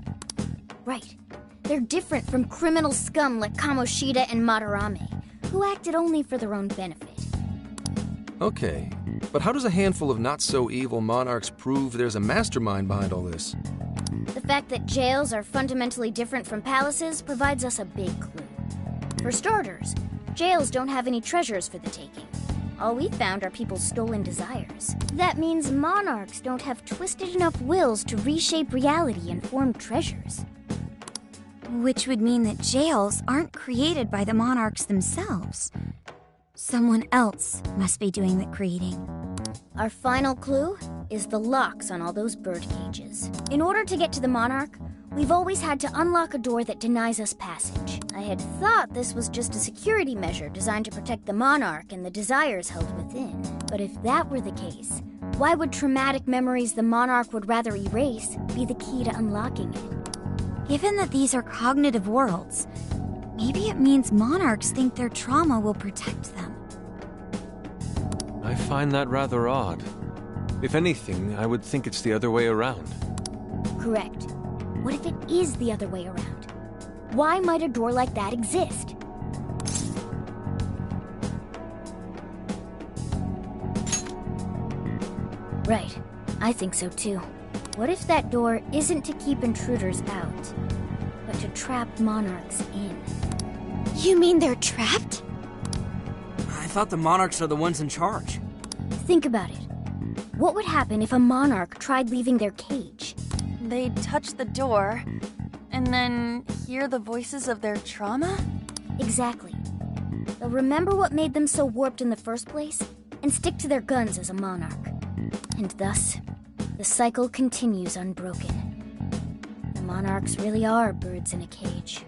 [SPEAKER 12] Right. They're different from criminal scum like Kamoshida and Madarame, who acted only for their own benefit.
[SPEAKER 15] Okay, but how does a handful of not-so-evil monarchs prove there's a mastermind behind all this?
[SPEAKER 12] The fact that jails are fundamentally different from palaces provides us a big clue. For starters, jails don't have any treasures for the taking. All we found are people's stolen desires. That means monarchs don't have twisted enough wills to reshape reality and form treasures. Which would mean that jails aren't created by the monarchs themselves. Someone else must be doing the creating. Our final clue is the locks on all those bird cages. In order to get to the monarch, we've always had to unlock a door that denies us passage. I had thought this was just a security measure designed to protect the monarch and the desires held within. But if that were the case, why would traumatic memories the monarch would rather erase be the key to unlocking it? Given that these are cognitive worlds, maybe it means monarchs think their trauma will protect them.
[SPEAKER 6] I find that rather odd. If anything, I would think it's the other way around.
[SPEAKER 12] Correct. What if it is the other way around? Why might a door like that exist? Right. I think so too. What if that door isn't to keep intruders out, but to trap monarchs in?
[SPEAKER 17] You mean they're trapped?
[SPEAKER 5] I thought the monarchs are the ones in charge.
[SPEAKER 12] Think about it. What would happen if a monarch tried leaving their cage?
[SPEAKER 7] They'd touch the door, and then hear the voices of their trauma?
[SPEAKER 12] Exactly. They'll remember what made them so warped in the first place, and stick to their guns as a monarch. And thus, the cycle continues unbroken. The monarchs really are birds in a cage.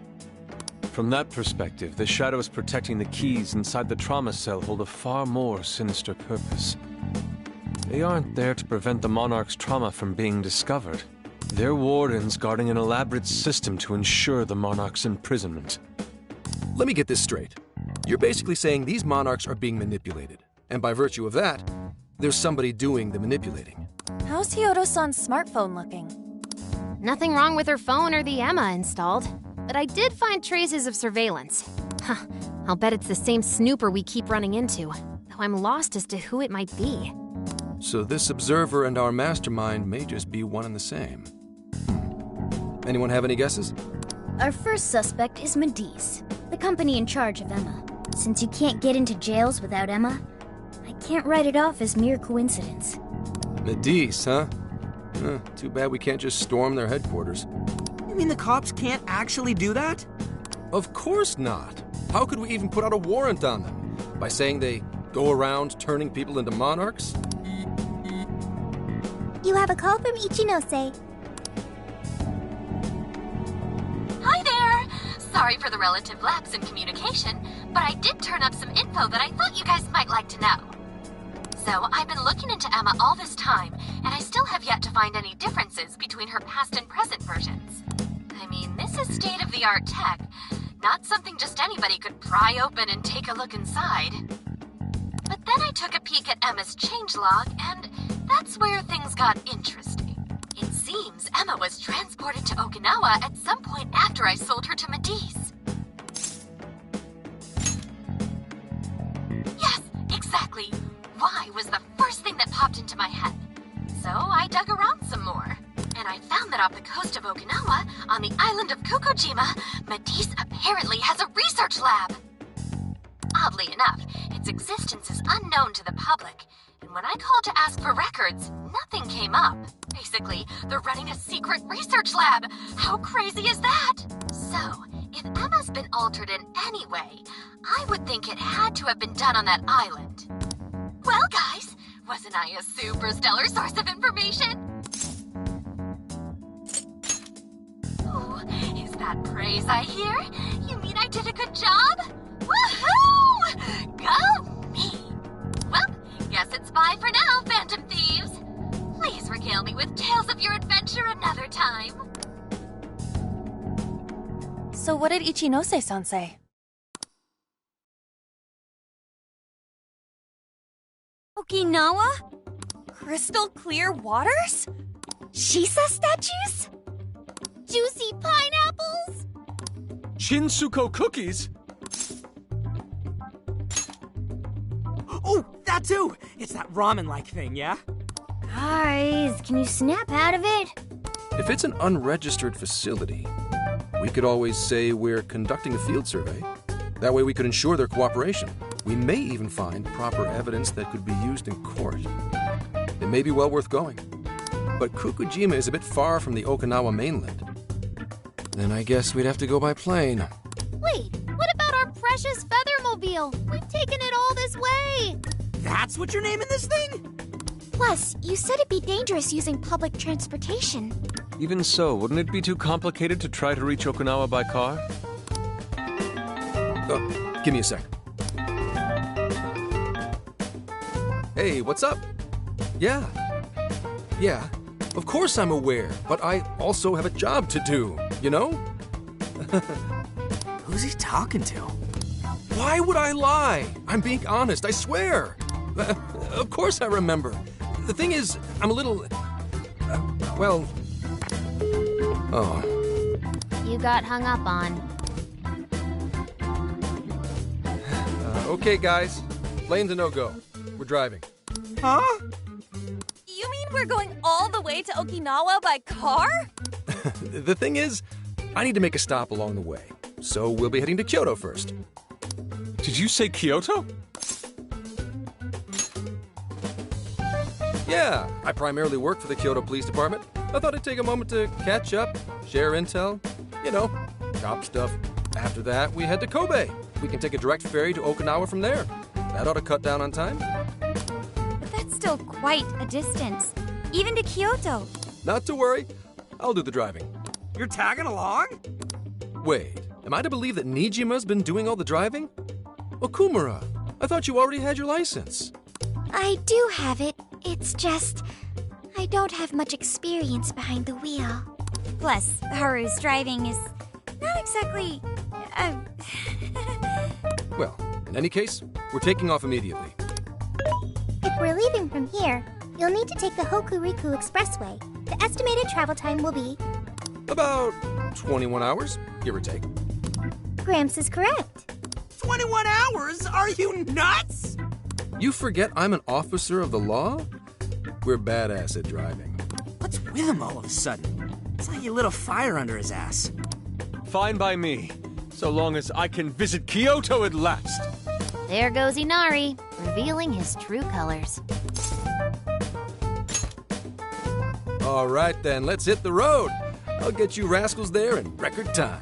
[SPEAKER 6] From that perspective, the shadows protecting the keys inside the trauma cell hold a far more sinister purpose. They aren't there to prevent the monarch's trauma from being discovered. They're wardens guarding an elaborate system to ensure the monarch's imprisonment.
[SPEAKER 15] Let me get this straight. You're basically saying these monarchs are being manipulated, and by virtue of that, there's somebody doing the manipulating.
[SPEAKER 7] How's Hyodo-san's smartphone looking?
[SPEAKER 19] Nothing wrong with her phone or the Emma installed, but I did find traces of surveillance. Huh, I'll bet it's the same snooper we keep running into, though I'm lost as to who it might be.
[SPEAKER 15] So this observer and our mastermind may just be one and the same. Anyone have any guesses?
[SPEAKER 12] Our first suspect is Medice, the company in charge of Emma. Since you can't get into jails without Emma, I can't write it off as mere coincidence.
[SPEAKER 15] Medice, huh? Too bad we can't just storm their headquarters.
[SPEAKER 5] You mean the cops can't actually do that?
[SPEAKER 15] Of course not. How could we even put out a warrant on them? By saying they go around turning people into monarchs?
[SPEAKER 17] You have a call from Ichinose.
[SPEAKER 20] Hi there! Sorry for the relative lapse in communication, but I did turn up some info that I thought you guys might like to know. So, I've been looking into Emma all this time, and I still have yet to find any differences between her past and present versions. I mean, this is state-of-the-art tech, not something just anybody could pry open and take a look inside. But then I took a peek at Emma's changelog, and that's where things got interesting. It seems Emma was transported to Okinawa at some point after I sold her to Medice. Yes, exactly. Why was the first thing that popped into my head. So I dug around some more, and I found that off the coast of Okinawa, on the island of Kokojima, Medice apparently has a research lab. Oddly enough, its existence is unknown to the public, and when I called to ask for records, nothing came up. Basically, they're running a secret research lab. How crazy is that? So, if Emma's been altered in any way, I would think it had to have been done on that island. Well, guys, wasn't I a super stellar source of information? Oh, is that praise I hear? You mean I did a good job? Woohoo! Go me! Well, guess it's bye for now, Phantom Thieves. Please regale me with tales of your adventure another time.
[SPEAKER 7] So what did Ichinose-san say?
[SPEAKER 12] Okinawa?
[SPEAKER 7] Crystal clear waters?
[SPEAKER 12] Shisa statues? Juicy pineapples?
[SPEAKER 6] Shinsuko cookies?
[SPEAKER 5] Oh, that too! It's that ramen-like thing, yeah?
[SPEAKER 12] Guys, can you snap out of it?
[SPEAKER 15] If it's an unregistered facility, we could always say we're conducting a field survey. That way we could ensure their cooperation. We may even find proper evidence that could be used in court. It may be well worth going. But Kokojima is a bit far from the Okinawa mainland. Then I guess we'd have to go by plane.
[SPEAKER 2] Wait, what about our precious Feathermobile? We've taken it all this way!
[SPEAKER 5] That's what you're naming this thing?
[SPEAKER 17] Plus, you said it'd be dangerous using public transportation.
[SPEAKER 6] Even so, wouldn't it be too complicated to try to reach Okinawa by car?
[SPEAKER 15] Give me a sec. Hey, what's up? Yeah, of course I'm aware, but I also have a job to do, you know?
[SPEAKER 5] Who's he talking to?
[SPEAKER 15] Why would I lie? I'm being honest, I swear. Of course I remember. The thing is, I'm a little... well... Oh.
[SPEAKER 19] You got hung up on.
[SPEAKER 15] Okay, guys. Plane's a no-go. We're driving.
[SPEAKER 5] Huh?
[SPEAKER 7] You mean we're going all the way to Okinawa by car?
[SPEAKER 15] The thing is, I need to make a stop along the way. So we'll be heading to Kyoto first.
[SPEAKER 6] Did you say Kyoto?
[SPEAKER 15] Yeah, I primarily work for the Kyoto Police Department. I thought I'd take a moment to catch up, share intel, you know, shop stuff. After that, we head to Kobe. We can take a direct ferry to Okinawa from there. That ought to cut down on time.
[SPEAKER 7] But that's
[SPEAKER 12] still quite a distance, even to Kyoto.
[SPEAKER 15] Not to worry. I'll do the driving.
[SPEAKER 5] You're tagging along?
[SPEAKER 15] Wait, am I to believe that Nijima's been doing all the driving? Okumura, I thought you already had your license.
[SPEAKER 17] I do have it. It's just... I don't have much experience behind the wheel.
[SPEAKER 12] Plus, Haru's driving is not exactly...
[SPEAKER 15] Well, in any case, we're taking off immediately.
[SPEAKER 17] If we're leaving from here, you'll need to take the Hokuriku Expressway. The estimated travel time will be...
[SPEAKER 15] About 21 hours, give or take.
[SPEAKER 17] Gramps is correct.
[SPEAKER 5] 21 hours? Are you nuts?
[SPEAKER 15] You forget I'm an officer of the law? We're badass at driving.
[SPEAKER 5] What's with him all of a sudden? It's like you lit a fire under his ass.
[SPEAKER 6] Fine by me, so long as I can visit Kyoto at last.
[SPEAKER 19] There goes Inari, revealing his true colors.
[SPEAKER 15] All right then, let's hit the road. I'll get you rascals there in record time.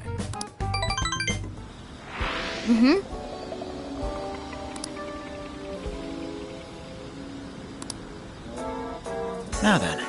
[SPEAKER 11] Now then,